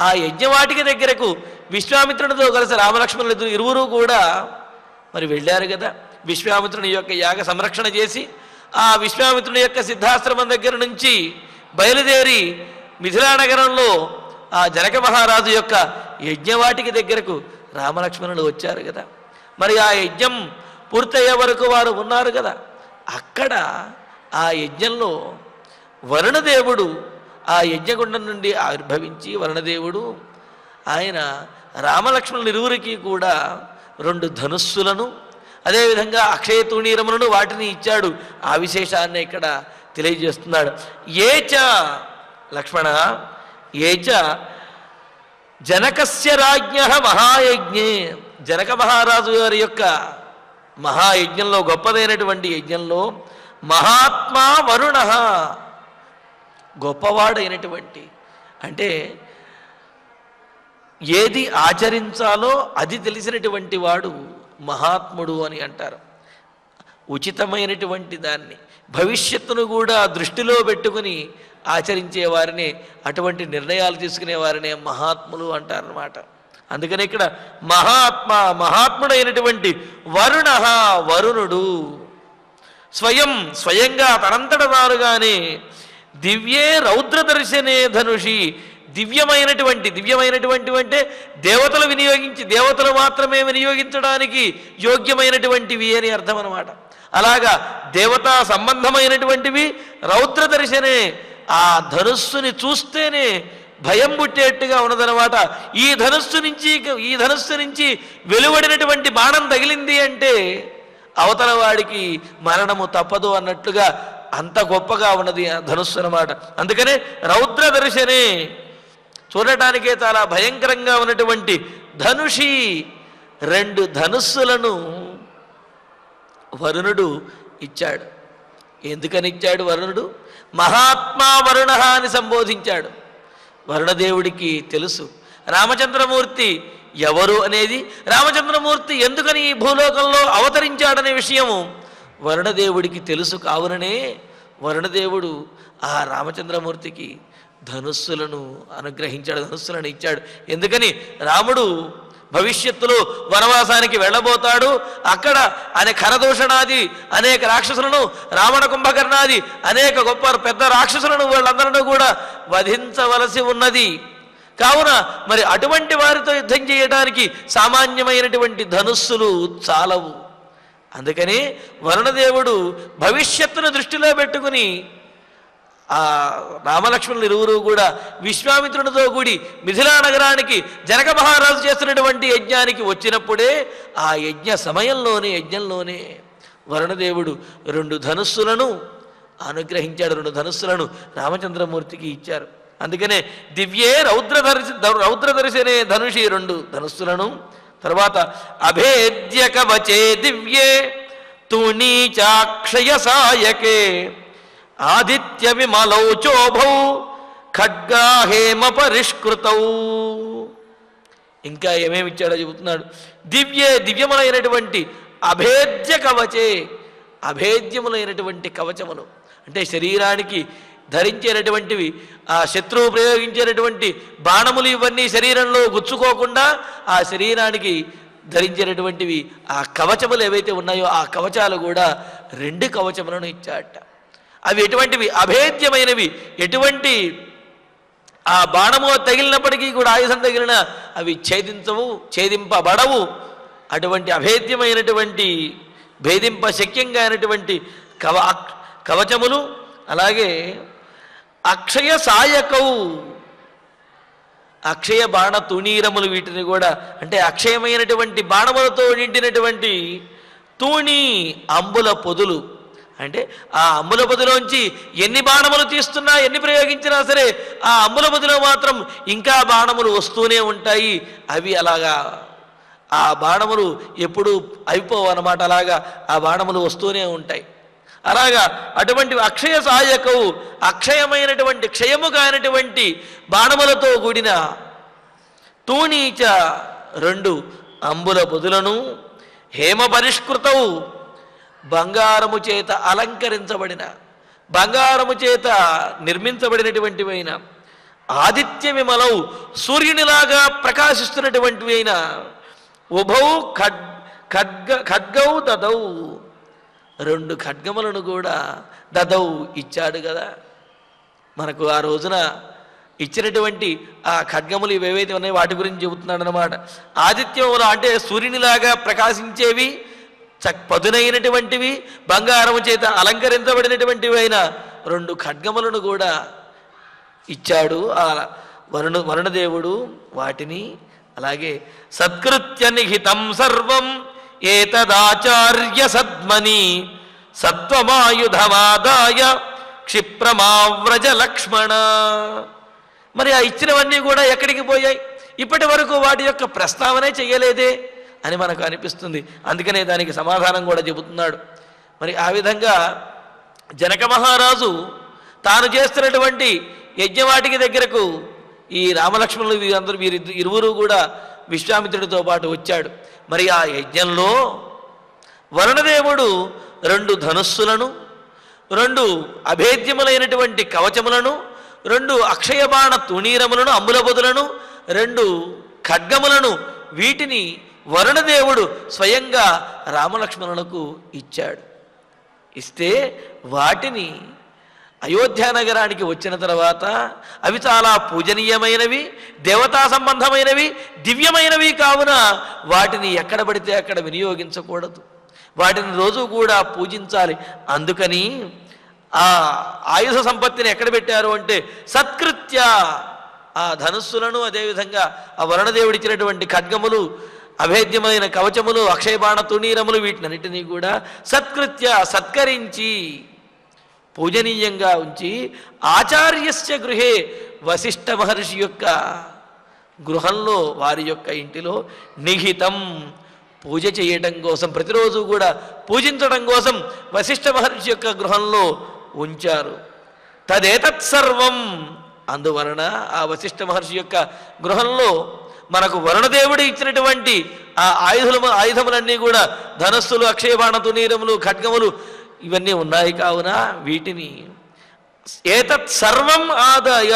Speaker 3: ఆ యజ్ఞవాటిక దగ్గరకు విశ్వామిత్రునితో కలిసి రామలక్ష్మణులు ఇరువురు కూడా మరి వెళ్ళారు కదా. విశ్వామిత్రుని యొక్క యాగ సంరక్షణ చేసి ఆ విశ్వామిత్రుని యొక్క సిద్ధాశ్రమం దగ్గర నుంచి బయలుదేరి మిథిలానగరంలో ఆ జనక మహారాజు యొక్క యజ్ఞవాటికి దగ్గరకు రామలక్ష్మణులు వచ్చారు కదా. మరి ఆ యజ్ఞం పూర్తయ్యే వరకు వారు ఉన్నారు కదా. అక్కడ ఆ యజ్ఞంలో వరుణదేవుడు ఆ యజ్ఞగుండం నుండి ఆవిర్భవించి వరుణదేవుడు ఆయన రామలక్ష్మణులు ఇరువురికి కూడా 2 ధనుస్సులను అదేవిధంగా అక్షయ తూణీరములను వాటిని ఇచ్చాడు. ఆ విశేషాన్ని ఇక్కడ తెలియజేస్తున్నాడు. ఏచ లక్ష్మణ ఏచ జనకస్య రాజ్ఞ మహాయజ్ఞే, జనక మహారాజు గారి యొక్క మహాయజ్ఞంలో గొప్పదైనటువంటి యజ్ఞంలో మహాత్మా వరుణ గొప్పవాడైనటువంటి, అంటే ఏది ఆచరించాలో అది తెలిసినటువంటి వాడు మహాత్ముడు అని అంటారు. ఉచితమైనటువంటి దాన్ని భవిష్యత్తును కూడా దృష్టిలో పెట్టుకుని ఆచరించే వారిని, అటువంటి నిర్ణయాలు తీసుకునే వారినే మహాత్ములు అంటారన్నమాట. అందుకని ఇక్కడ మహాత్ముడైనటువంటి వరుణ, వరుణుడు స్వయంగా తనంతట తానుగానే దివ్యే రౌద్రదర్శనే ధనుషి, దివ్యమైనటువంటి అంటే దేవతలు దేవతలు మాత్రమే వినియోగించడానికి యోగ్యమైనటువంటివి అని అర్థం అన్నమాట. అలాగా దేవతా సంబంధమైనటువంటివి రౌద్రదర్శనే, ఆ ధనుస్సుని చూస్తేనే భయం పుట్టేట్టుగా ఉన్నదనమాట. ఈ ధనుస్సు నుంచి వెలువడినటువంటి బాణం తగిలింది అంటే అవతల వాడికి మరణము తప్పదు అన్నట్లుగా అంత గొప్పగా ఉన్నది ఆ ధనుస్సు అన్నమాట. అందుకనే రౌద్ర దర్శనే, చూడటానికే చాలా భయంకరంగా ఉన్నటువంటి ధనుషి, 2 ధనుస్సులను వరుణుడు ఇచ్చాడు. ఎందుకని ఇచ్చాడు వరుణుడు? మహాత్మా వరుణ అని సంబోధించాడు. వరుణదేవుడికి తెలుసు రామచంద్రమూర్తి ఎవరు అనేది, రామచంద్రమూర్తి ఎందుకని ఈ భూలోకంలో అవతరించాడనే విషయము వరుణదేవుడికి తెలుసు. కావుననే వరుణదేవుడు ఆ రామచంద్రమూర్తికి ధనుస్సులను అనుగ్రహించాడు, ధనుస్సులను ఇచ్చాడు. ఎందుకని రాముడు భవిష్యత్తులో వనవాసానికి వెళ్ళబోతాడు. అక్కడ ఖరదూషణాది అనేక రాక్షసులను, రావణ కుంభకర్ణాది అనేక గొప్ప పెద్ద రాక్షసులను వాళ్ళందరినీ కూడా వధించవలసి ఉన్నది. కావున మరి అటువంటి వారితో యుద్ధం చేయడానికి సామాన్యమైనటువంటి ధనుస్సులు చాలవు. అందుకని వరుణదేవుడు భవిష్యత్తును దృష్టిలో పెట్టుకుని ఆ రామలక్ష్మణులు ఇరువురు కూడా విశ్వామిత్రునితో కూడి మిథిలా నగరానికి జనక మహారాజు చేస్తున్నటువంటి యజ్ఞానికి వచ్చినప్పుడే ఆ యజ్ఞంలోనే వరుణదేవుడు 2 ధనుస్సులను అనుగ్రహించాడు. 2 ధనుస్సులను రామచంద్రమూర్తికి ఇచ్చారు. అందుకనే దివ్యే రౌద్రదర్శనే ధనుషి 2 ధనుస్సులను. తర్వాత అభేద్య కవచే దివ్యే తూణీచాక్షయ సాయకే ఆదిత్య విమలౌ చోభౌ ఖడ్గా హేమ పరిష్కృతౌ. ఇంకా ఏమేమి ఇచ్చాడో చెబుతున్నాడు. దివ్యములైనటువంటి అభేద్య కవచే, అభేద్యములైనటువంటి కవచములు అంటే శరీరానికి ధరించేటటువంటివి, ఆ శత్రువు ప్రయోగించేటటువంటి బాణములు ఇవన్నీ శరీరంలో గుచ్చుకోకుండా ఆ శరీరానికి ధరించేటటువంటివి ఆ కవచములు ఏవైతే ఉన్నాయో ఆ కవచాలు కూడా 2 కవచములను ఇచ్చాట. అవి ఎటువంటివి? అభేద్యమైనవి. ఎటువంటి ఆ బాణము తగిలినప్పటికీ కూడా, ఆయుధం తగిలిన అవి ఛేదింపబడవు. అటువంటి అభేద్యమైనటువంటి భేదింప శక్యంగా అయినటువంటి కవచములు. అలాగే అక్షయ సాయకౌ, అక్షయ బాణ తుణీరములు, వీటిని కూడా అంటే అక్షయమైనటువంటి బాణములతో నిండినటువంటి తూణి అంబుల పొదులు. అంటే ఆ అంబుల పొదిలోంచి ఎన్ని బాణములు తీస్తున్నా, ఎన్ని ప్రయోగించినా సరే ఆ అంబుల పొదిలో మాత్రం ఇంకా బాణములు వస్తూనే ఉంటాయి. అవి అలాగా ఆ బాణములు ఎప్పుడు అయిపోవు అన్నమాట. అలాగా ఆ బాణములు వస్తూనే ఉంటాయి. అలాగా అటువంటి అక్షయ సాయకవు, అక్షయమైనటువంటి క్షయము కానటువంటి బాణములతో కూడిన తూణీచ 2 అంబుల పొదులను హేమ పరిష్కృతవు, బంగారము చేత అలంకరించబడిన, బంగారము చేత నిర్మించబడినటువంటివైన, ఆదిత్య విమలౌ సూర్యునిలాగా ప్రకాశిస్తున్నటువంటివైన, ఉభౌ ఖడ్గౌ దదౌ 2 ఖడ్గములను కూడా దదౌ ఇచ్చాడు కదా. మనకు ఆ రోజున ఇచ్చినటువంటి ఆ ఖడ్గములు ఇవేవైతే ఉన్నాయో వాటి గురించి చెబుతున్నాడు అన్నమాట. ఆదిత్యములు అంటే సూర్యునిలాగా ప్రకాశించేవి, పదునైనటువంటివి, బంగారము చేత అలంకరించబడినటువంటివి అయిన 2 ఖడ్గములను కూడా ఇచ్చాడు ఆ వరుణదేవుడు. వాటిని అలాగే సత్కృత్య నిహితం సర్వం ఏతదాచార్య సద్మని సత్వమాయుధమాదాయ క్షిప్రమావ్రజ లక్ష్మణ. మరి ఆ ఇచ్చినవన్నీ కూడా ఎక్కడికి పోయాయి? ఇప్పటి వరకు వాటి యొక్క ప్రస్తావనే చేయలేదే అని మనకు అనిపిస్తుంది. అందుకనే దానికి సమాధానం కూడా చెబుతున్నాడు. మరి ఆ విధంగా జనక మహారాజు తాను చేస్తున్నటువంటి యజ్ఞవాటికి దగ్గరకు ఈ రామలక్ష్మణులు ఇరువురు కూడా విశ్వామిత్రుడితో పాటు వచ్చాడు. మరి ఆ యజ్ఞంలో వరుణదేవుడు 2 ధనుస్సులను, 2 అభేద్యములైనటువంటి కవచములను, 2 అక్షయబాణ తుణీరములను, అంబులబొదులను, 2 ఖడ్గములను, వీటిని వరుణదేవుడు స్వయంగా రామలక్ష్మణులకు ఇచ్చాడు. ఇస్తే వాటిని అయోధ్య నగరానికి వచ్చిన తర్వాత అవి చాలా పూజనీయమైనవి, దేవతా సంబంధమైనవి, దివ్యమైనవి. కావున వాటిని ఎక్కడ పడితే అక్కడ వినియోగించకూడదు, వాటిని రోజు కూడా పూజించాలి. అందుకని ఆ ఆయుధ సంపత్తిని ఎక్కడ పెట్టారు అంటే సత్కృత్య ఆ ధనుస్సులను, అదేవిధంగా ఆ వరుణదేవుడిచ్చినటువంటి ఖడ్గములు, అభేద్యమైన కవచములు, అక్షయబాణ తుణీరములు, వీటినన్నిటినీ కూడా సత్కృత్య సత్కరించి పూజనీయంగా ఉంచి ఆచార్యస్య గృహే వశిష్ఠ మహర్షి యొక్క గృహంలో, వారి యొక్క ఇంటిలో నిహితం పూజ చేయటం కోసం, ప్రతిరోజు కూడా పూజించడం కోసం వశిష్ఠ మహర్షి యొక్క గృహంలో ఉంచారు. తదేతత్సర్వం, అందువలన ఆ వశిష్ఠ మహర్షి యొక్క గృహంలో మనకు వరుణదేవుడు ఇచ్చినటువంటి ఆ ఆయుధములన్నీ కూడా ధనస్సులు, అక్షయబాణ తునీరములు, ఖడ్గములు ఇవన్నీ ఉన్నాయి. కావున వీటిని ఏతత్ సర్వం ఆదాయ,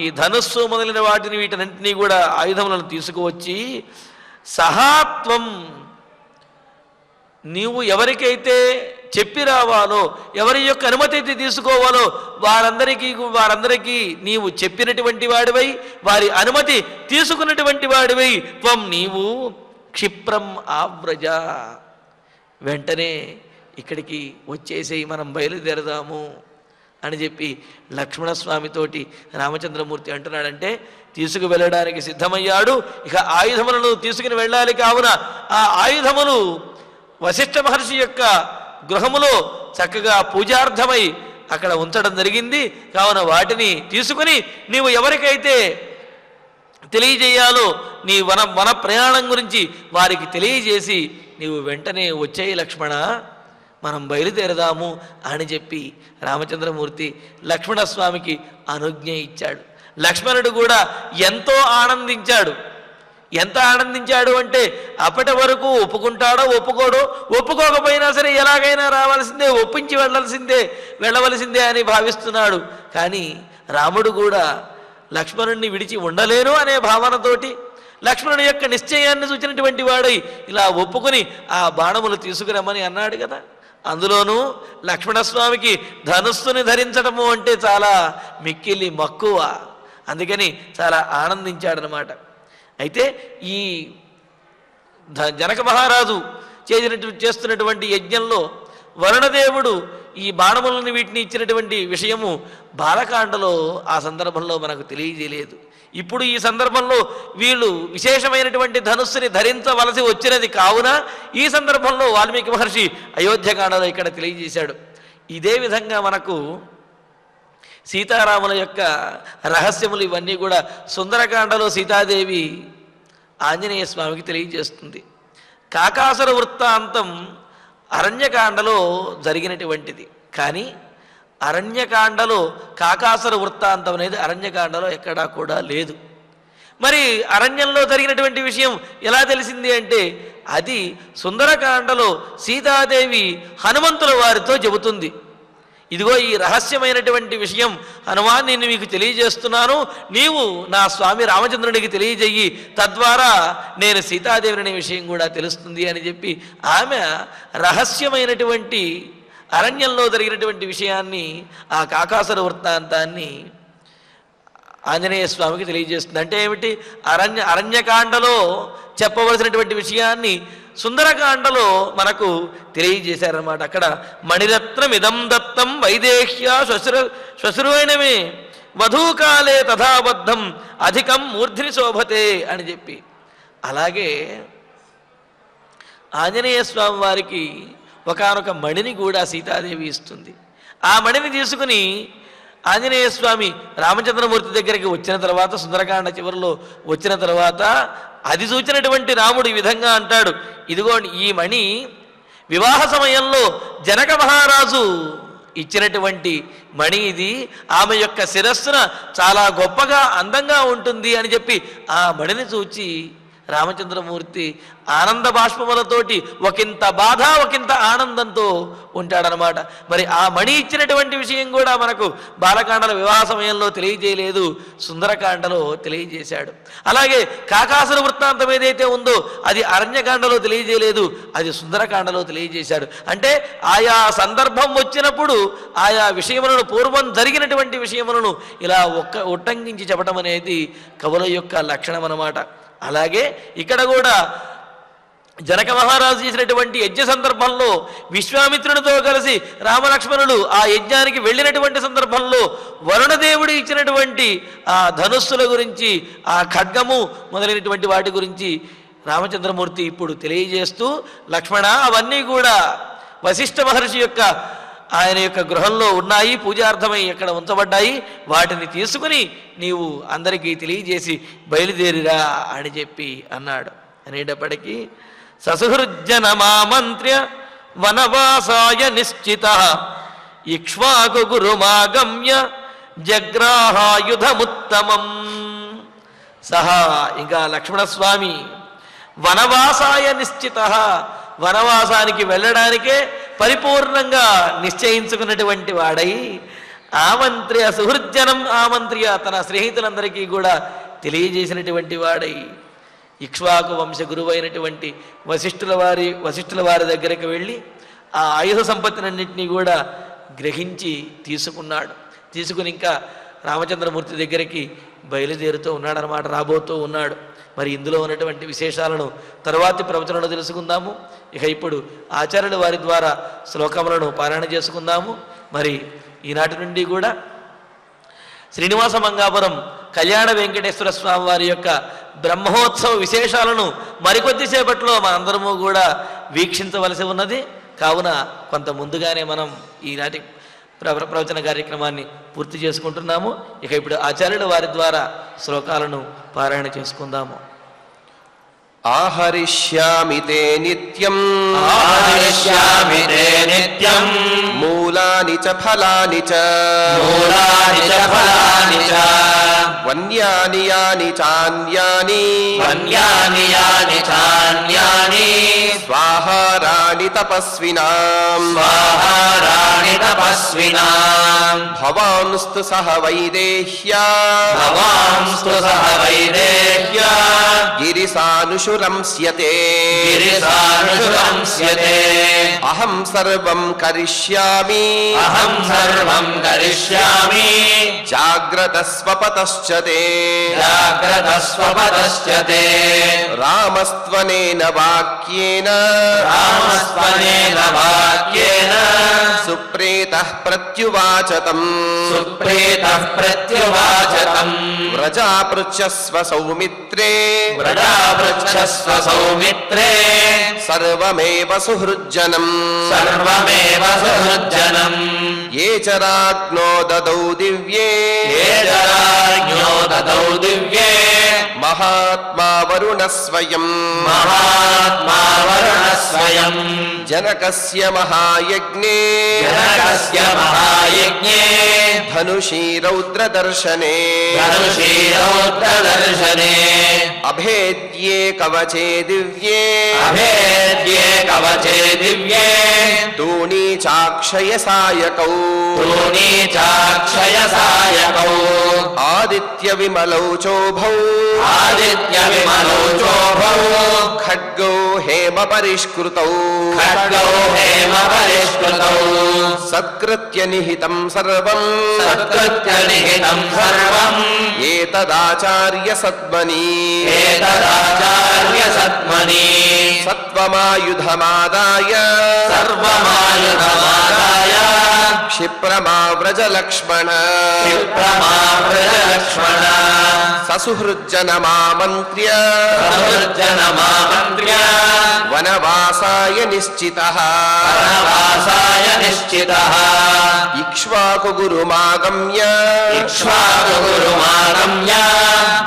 Speaker 3: ఈ ధనుస్సు మొదలైన వాటిని, వీటన్నింటినీ కూడా ఆయుధములను తీసుకువచ్చి సహాత్వం, నీవు ఎవరికైతే చెప్పి రావాలో, ఎవరి యొక్క అనుమతి అయితే తీసుకోవాలో వారందరికీ నీవు చెప్పినటువంటి వాడివై, వారి అనుమతి తీసుకున్నటువంటి వాడివై, త్వం నీవు క్షిప్రం ఆవ్రజ, వెంటనే ఇక్కడికి వచ్చేసేయి, మనం బయలుదేరదాము అని చెప్పి లక్ష్మణస్వామితోటి రామచంద్రమూర్తి అంటున్నాడంటే తీసుకు వెళ్ళడానికి సిద్ధమయ్యాడు. ఇక ఆయుధములను తీసుకుని వెళ్ళాలి. కావున ఆ ఆయుధములు వశిష్ఠ మహర్షి యొక్క గృహములో చక్కగా పూజార్థమై అక్కడ ఉంచడం జరిగింది. కావున వాటిని తీసుకుని నీవు ఎవరికైతే తెలియజేయాలో నీ వన ప్రయాణం గురించి వారికి తెలియజేసి నీవు వెంటనే వచ్చేయి లక్ష్మణ, మనం బయలుదేరదాము అని చెప్పి రామచంద్రమూర్తి లక్ష్మణస్వామికి అనుజ్ఞ ఇచ్చాడు. లక్ష్మణుడు కూడా ఎంతో ఆనందించాడు. ఎంత ఆనందించాడు అంటే అప్పటి వరకు ఒప్పుకుంటాడో ఒప్పుకోడో, ఒప్పుకోకపోయినా సరే ఎలాగైనా రావాల్సిందే, ఒప్పించి వెళ్ళవలసిందే అని భావిస్తున్నాడు. కానీ రాముడు కూడా లక్ష్మణుడిని విడిచి ఉండలేను అనే భావనతోటి లక్ష్మణుడి యొక్క నిశ్చయాన్ని సూచినటువంటి వాడై ఇలా ఒప్పుకొని ఆ బాణములు తీసుకురమ్మని అన్నాడు కదా. అందులోనూ లక్ష్మణస్వామికి ధనుస్సుని ధరించడము అంటే చాలా మిక్కిలి మక్కువ. అందుకని చాలా ఆనందించాడనమాట. అయితే ఈ జనక మహారాజు చేస్తున్నటువంటి యజ్ఞంలో వరుణదేవుడు ఈ బాణములను వీటిని ఇచ్చినటువంటి విషయము బాలకాండలో ఆ సందర్భంలో మనకు తెలియజేయలేదు. ఇప్పుడు ఈ సందర్భంలో వీళ్ళు విశేషమైనటువంటి ధనుస్సుని ధరించవలసి వచ్చినది. కావున ఈ సందర్భంలో వాల్మీకి మహర్షి అయోధ్యకాండలో ఇక్కడ తెలియజేశాడు. ఇదే విధంగా మనకు సీతారాముల యొక్క రహస్యములు ఇవన్నీ కూడా సుందరకాండలో సీతాదేవి ఆంజనేయ స్వామికి తెలియజేస్తుంది. కాకాసుర వృత్తాంతం అరణ్యకాండలో జరిగినటువంటిది. కానీ అరణ్యకాండలో కాకాసుర వృత్తాంతం అనేది అరణ్యకాండలో ఎక్కడా కూడా లేదు. మరి అరణ్యంలో జరిగినటువంటి విషయం ఎలా తెలిసింది అంటే అది సుందరకాండలో సీతాదేవి హనుమంతుల వారితో చెబుతుంది. ఇదిగో ఈ రహస్యమైనటువంటి విషయం హనుమాన్ నేను మీకు తెలియజేస్తున్నాను, నీవు నా స్వామి రామచంద్రునికి తెలియజేయి, తద్వారా నేను సీతాదేవిని అనే విషయం కూడా తెలుస్తుంది అని చెప్పి ఆమె రహస్యమైనటువంటి అరణ్యంలో జరిగినటువంటి విషయాన్ని, ఆ కాకాసుర వృత్తాంతాన్ని ఆంజనేయ స్వామికి తెలియజేస్తుంది. అంటే ఏమిటి? అరణ్యకాండలో చెప్పవలసినటువంటి విషయాన్ని సుందరకాండలో మనకు తెలియజేశారన్నమాట. అక్కడ మణిరత్నమిదం దత్తం వైదేహ్య శ్వశురైనమే వధూకాలే తథాబద్ధం అధికం మూర్ధిని శోభతే అని చెప్పి, అలాగే ఆంజనేయ స్వామి వారికి ఒకానొక మణిని కూడా సీతాదేవి ఇస్తుంది. ఆ మణిని తీసుకుని ఆంజనేయ స్వామి రామచంద్రమూర్తి దగ్గరికి వచ్చిన తర్వాత, సుందరకాండ చివరిలో వచ్చిన తర్వాత అది చూచినటువంటి రాముడు ఈ విధంగా అంటాడు, ఇదిగో ఈ మణి వివాహ సమయంలో జనక మహారాజు ఇచ్చినటువంటి మణి ఇది, ఆమె యొక్క శిరస్సున చాలా గొప్పగా అందంగా ఉంటుంది అని చెప్పి ఆ మణిని చూచి రామచంద్రమూర్తి ఆనంద బాష్పములతోటి ఒకంత బాధ ఒకంత ఆనందంతో ఉంటాడనమాట. మరి ఆ మణి ఇచ్చినటువంటి విషయం కూడా మనకు బాలకాండల వివాహ సమయంలో తెలియజేయలేదు, సుందరకాండలో తెలియజేశాడు. అలాగే కాకాసుర వృత్తాంతం ఏదైతే ఉందో అది అరణ్యకాండలో తెలియజేయలేదు, అది సుందరకాండలో తెలియజేశాడు. అంటే ఆయా సందర్భం వచ్చినప్పుడు ఆయా విషయములను, పూర్వం జరిగినటువంటి విషయములను ఇలా ఉట్టంకించి చెప్పడం అనేది కవుల యొక్క లక్షణం అన్నమాట. అలాగే ఇక్కడ కూడా జనక మహారాజు చేసినటువంటి యజ్ఞ సందర్భంలో విశ్వామిత్రునితో కలిసి రామలక్ష్మణులు ఆ యజ్ఞానికి వెళ్ళినటువంటి సందర్భంలో వరుణదేవుడు ఇచ్చినటువంటి ఆ ధనుస్సుల గురించి, ఆ ఖడ్గము మొదలైనటువంటి వాటి గురించి రామచంద్రమూర్తి ఇప్పుడు తెలియజేస్తూ, లక్ష్మణ అవన్నీ కూడా వశిష్ఠ మహర్షి యొక్క ఆయన యొక్క గృహంలో ఉన్నాయి, పూజార్థమై ఇక్కడ ఉంచబడ్డాయి, వాటిని తీసుకుని నీవు అందరికీ తెలియజేసి బయలుదేరిరా అని చెప్పి అన్నాడు. అనేటప్పటికీ ససుహృజ్జనమామంత్ర్య వనవాసాయ నిశ్చిత ఇక్ష్వాకు గురుమాగమ్య జగ్రాహాయుధముత్తమం. సహా ఇంకా లక్ష్మణస్వామి వనవాసాయ నిశ్చిత, వనవాసానికి వెళ్ళడానికే పరిపూర్ణంగా నిశ్చయించుకున్నటువంటి వాడై ఆమంత్ర్య సుహృజ్జనం ఆమంత్ర్య తన స్నేహితులందరికీ కూడా తెలియజేసినటువంటి వాడై ఇక్ష్వాకు వంశ గురువైనటువంటి వశిష్ఠుల వారి దగ్గరికి వెళ్ళి ఆ ఆయుధ సంపత్తినన్నింటినీ కూడా గ్రహించి తీసుకున్నాడు. తీసుకుని ఇంకా రామచంద్రమూర్తి దగ్గరికి బయలుదేరుతూ ఉన్నాడనమాట, రాబోతూ ఉన్నాడు. మరి ఇందులో ఉన్నటువంటి విశేషాలను తరువాతి ప్రవచనంలో తెలుసుకుందాము. ఇక ఇప్పుడు ఆచార్యుల వారి ద్వారా శ్లోకములను పారాయణ చేసుకుందాము. మరి ఈనాటి నుండి కూడా శ్రీనివాస మంగాపురం కళ్యాణ వెంకటేశ్వర స్వామి వారి యొక్క బ్రహ్మోత్సవ విశేషాలను మరికొద్దిసేపట్లో మనందరము కూడా వీక్షించవలసి ఉన్నది. కావున కొంత ముందుగానే మనం ఈనాటి ప్రవచన కార్యక్రమాన్ని పూర్తి చేసుకుంటున్నాము. ఇక ఇప్పుడు ఆచార్యుల వారి ద్వారా శ్లోకాలను పారాయణ చేసుకుందాము.
Speaker 1: ఆహరిష్యామి తే నిత్యం
Speaker 2: ఆహరిష్యామి తే నిత్యం
Speaker 1: మూలాని చ ఫలాని చ
Speaker 2: మూలాని చ ఫలాని చ
Speaker 1: వన్యాని యాని చాన్యాని
Speaker 2: వన్యాని యాని చాన్యాని
Speaker 1: స్వాహారాణి తపస్వినాం
Speaker 2: స్వాహారాణి తపస్వినాం
Speaker 1: భవాంస్తు సహ వైదేహ్యా
Speaker 2: భవాంస్తు సహ వైదేహ్యా
Speaker 1: గిరిసానుషురంస్యతే
Speaker 2: గిరిసానుషురంస్యతే
Speaker 1: అహం సర్వం కరిష్యామి
Speaker 2: అహం సర్వం కరిష్యామి
Speaker 1: జాగ్రత్త స్వపతశ్చ తే
Speaker 2: జాగ్రత్త స్వపతశ్చ తే
Speaker 1: రామస్త్వనేన వాక్యేన
Speaker 2: రామస్త్వనేన వాక్యేన
Speaker 1: సుప్రీతః ప్రత్యువాచతం
Speaker 2: సుప్రీతః ప్రత్యువాచతం
Speaker 1: వ్రజాపృచ్ఛస్వ సౌమిత్రే
Speaker 2: వ్రజాపృచ్ఛస్వ సౌమిత్రే
Speaker 1: సర్వమేవ సుహృజ్జనం
Speaker 2: సర్వమేవ సుహృజ్జనం
Speaker 1: ఏ చ రాజ్ఞో దదౌ దివ్యే
Speaker 2: ఏ రాజ్ఞో దదౌ దివ్యే
Speaker 1: మహాత్మా వరుణ స్వయం
Speaker 2: మహాత్మా వరుణ స్వయం
Speaker 1: జనకస్య మహాయజ్ఞే
Speaker 2: జనకస్య మహాయజ్ఞే
Speaker 1: ధనుషీ రౌద్రదర్శనే
Speaker 2: ధనుషీ రౌద్రదర్శనే
Speaker 1: అభేద్యే కవచే దివ్యే
Speaker 2: అభేద్యే కవచే దివ్యే
Speaker 1: తూణీ చాక్షయ సాయకౌ
Speaker 2: తూణీ చాక్షయ సాయకౌ
Speaker 1: ఆదిత్య విమలౌ చోభౌ
Speaker 2: ఆదిత్య విమలౌ చోభౌ
Speaker 1: ఖడ్గౌ హేమ పరిష్కృతౌ
Speaker 2: ఖడ్గౌ హేమ పరిష్కృతౌ
Speaker 1: సత్కృత్య నిహితం సర్వం
Speaker 2: సత్కృత్య నిహితం సర్వం
Speaker 1: ఏతదాచార్య సద్మని
Speaker 2: ఏతదాచార్య సత్మని
Speaker 1: సత్వమాయుధమాదాయ
Speaker 2: సర్వమాయుధమాదాయ
Speaker 1: క్షిప్రమావ్రజ లక్ష్మణ
Speaker 2: క్షిప్రమావ్రజలక్ష్మణ
Speaker 1: ససుహృజ్జనమామంత్ర్య
Speaker 2: సహృజ్జనమామంత్ర్య
Speaker 1: వనవాసాయ నిశ్చితః
Speaker 2: వనవాసాయ నిశ్చితః
Speaker 1: ఇక్ష్వాకు గురుమాగమ్య
Speaker 2: ఇక్ష్వాకు గురుమాగమ్య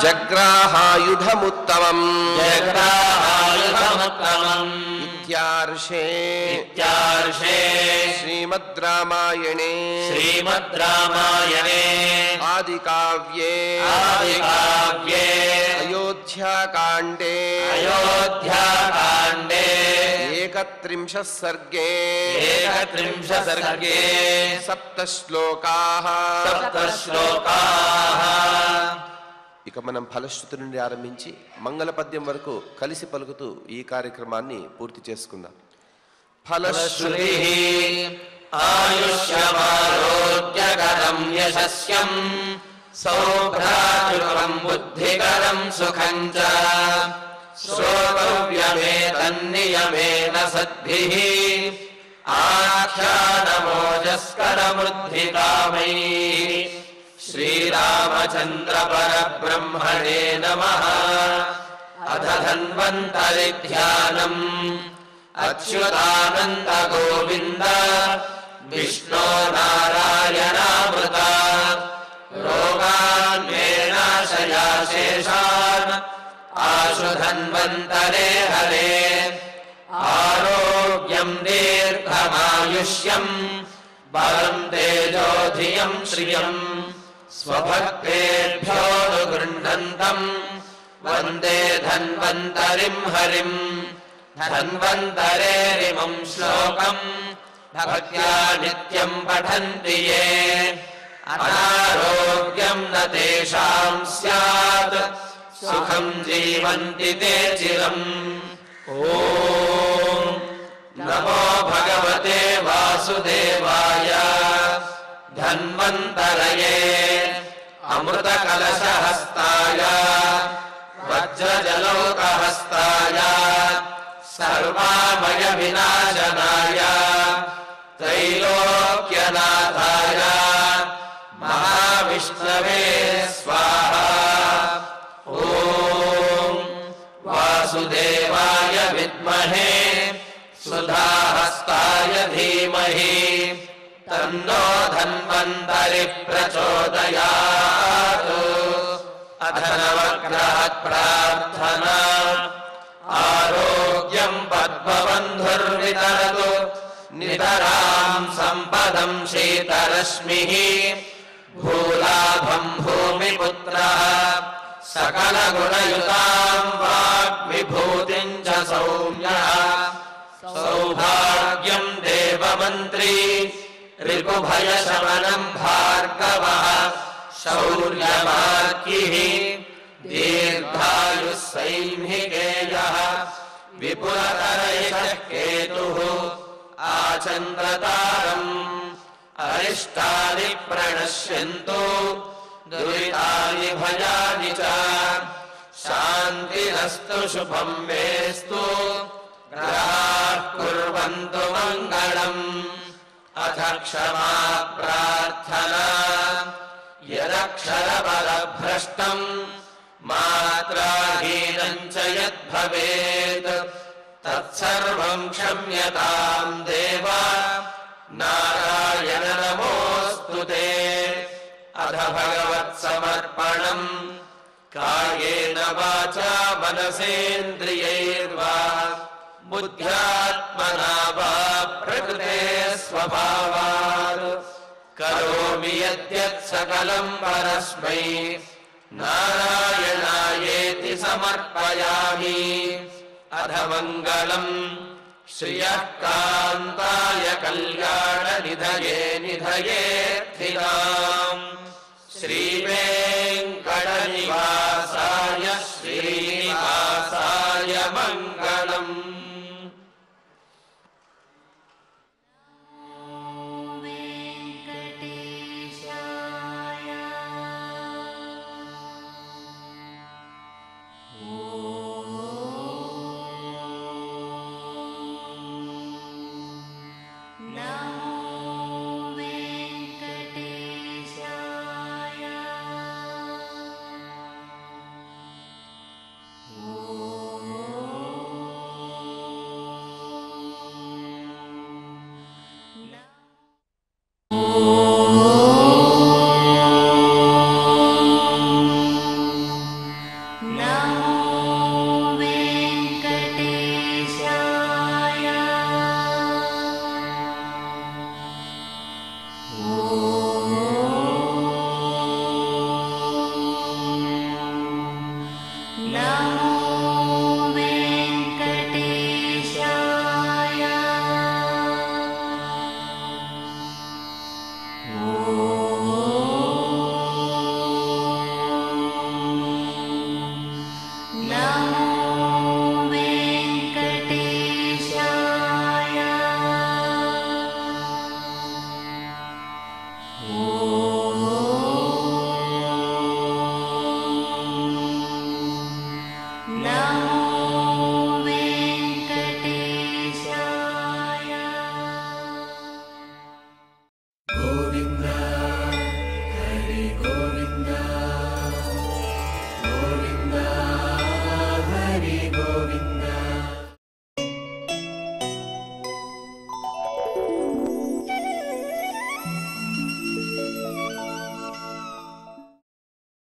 Speaker 1: జగ్రాహాయుధముత్తమం
Speaker 2: జగ్రాహాయుధముత్తమం
Speaker 1: ఇత్యార్షే
Speaker 2: ఇత్యార్షే
Speaker 1: శ్రీమద్ రామాయణే
Speaker 2: శ్రీమద్ రామాయణే
Speaker 1: ఆదికావ్యే
Speaker 2: ఆదికావ్యే
Speaker 1: అయోధ్యాకాండే
Speaker 2: అయోధ్యాకాండే
Speaker 1: ఏకత్రింశः సర్గే
Speaker 2: ఏకత్రింశः సర్గే
Speaker 1: సప్తశ్లోకాః
Speaker 2: సప్తశ్లోకాః.
Speaker 1: ఇక మనం ఫలశ్రుతి నుండి ఆరంభించి మంగళ పద్యం వరకు కలిసి పలుకుతూ ఈ కార్యక్రమాన్ని పూర్తి చేసుకుందాం. ఫలశ్రుతి
Speaker 2: ఆయుష్యమారోగ్యకరం యశస్యం సౌభ్రాతృకం బుద్ధికరం సుఖం చ श्रोतव्यमेतन्नियमेन सद्भिः आख्यानमोजस्करमृद्धिकामैः श्रीरामचन्द्रपरब्रह्मणे नमः। अथ धन्वन्तरिध्यानम् अच्युतानन्द गोविन्द विष्णो नारायणामृता रोगान् मे नाशया शेषान् आशु धन्वन्तरे हरे। आरोग्यं दीर्घमायुष्यं बलं तेजो धियं श्रियं स्वभक्तेभ्यो गृह्णन्तं वन्दे धन्वन्तरिं हरिं। धन्वन्तरेरिमं श्लोकं भक्त्या नित्यं पठन्ति ये अनारोग्यं न तेषां स्यात् सुखं जीवन्ति ते चिरम्। ॐ नमो भगवते वासुदेवाय। धन्वन्तरये अमृतकलशहस्ताय वज्रजलौकहस्ताय सर्वामय विनाशनाय त्रैलोक्यनाथाय महाविष्णवे स्वाहा। ॐ वासुदेवाय विद्महे सुधाहस्ताय धीमहि तन्नो धन्वन्तरिः प्रचोदयात्। अथ नवग्रह प्रार्थना। आरोग्यं पद्मबन्धुर्वितरतु नितरां सम्पदं शीतरश्मिः भूलाभं भूमिपुत्रः सकलगुणयुतां वाग्विभूतिं च सौम्यः सौभाग्यं देवमन्त्री रिपुभयशमनं भार्गवः शौर्यमार्किः दीर्घायुः सैंहिकेयः विपुलतरयः केतुः आचन्द्रतारम् अरिष्टानि प्रणश्यन्तु दुरितानि भयानि च शान्तिरस्तु शुभं मेस्तु ग्रहाः कुर्वन्तु मङ्गलम्। अथ क्षमा प्रार्थना। यदक्षरबलभ्रष्टं मात्राहीनं च यद्भवेत् तत्सर्वं क्षम्यतां देव नारायण नमोऽस्तु ते। अथ भगवत्समर्पणम्। कायेन वाचा मनसेन्द्रियैर्वा बुद्ध्यात्मना वा प्रकृते स्वभावात् करोमि यद्यत् सकलं परस्मै नारायणायेति समर्पयामि। अथ मङ्गलम् श्रियः कान्ताय कल्याणनिधये निधयेऽर्थिनाम् श्रीवेङ्कटनिवासाय श्रीनिवासाय मङ्गलम्।
Speaker 4: No.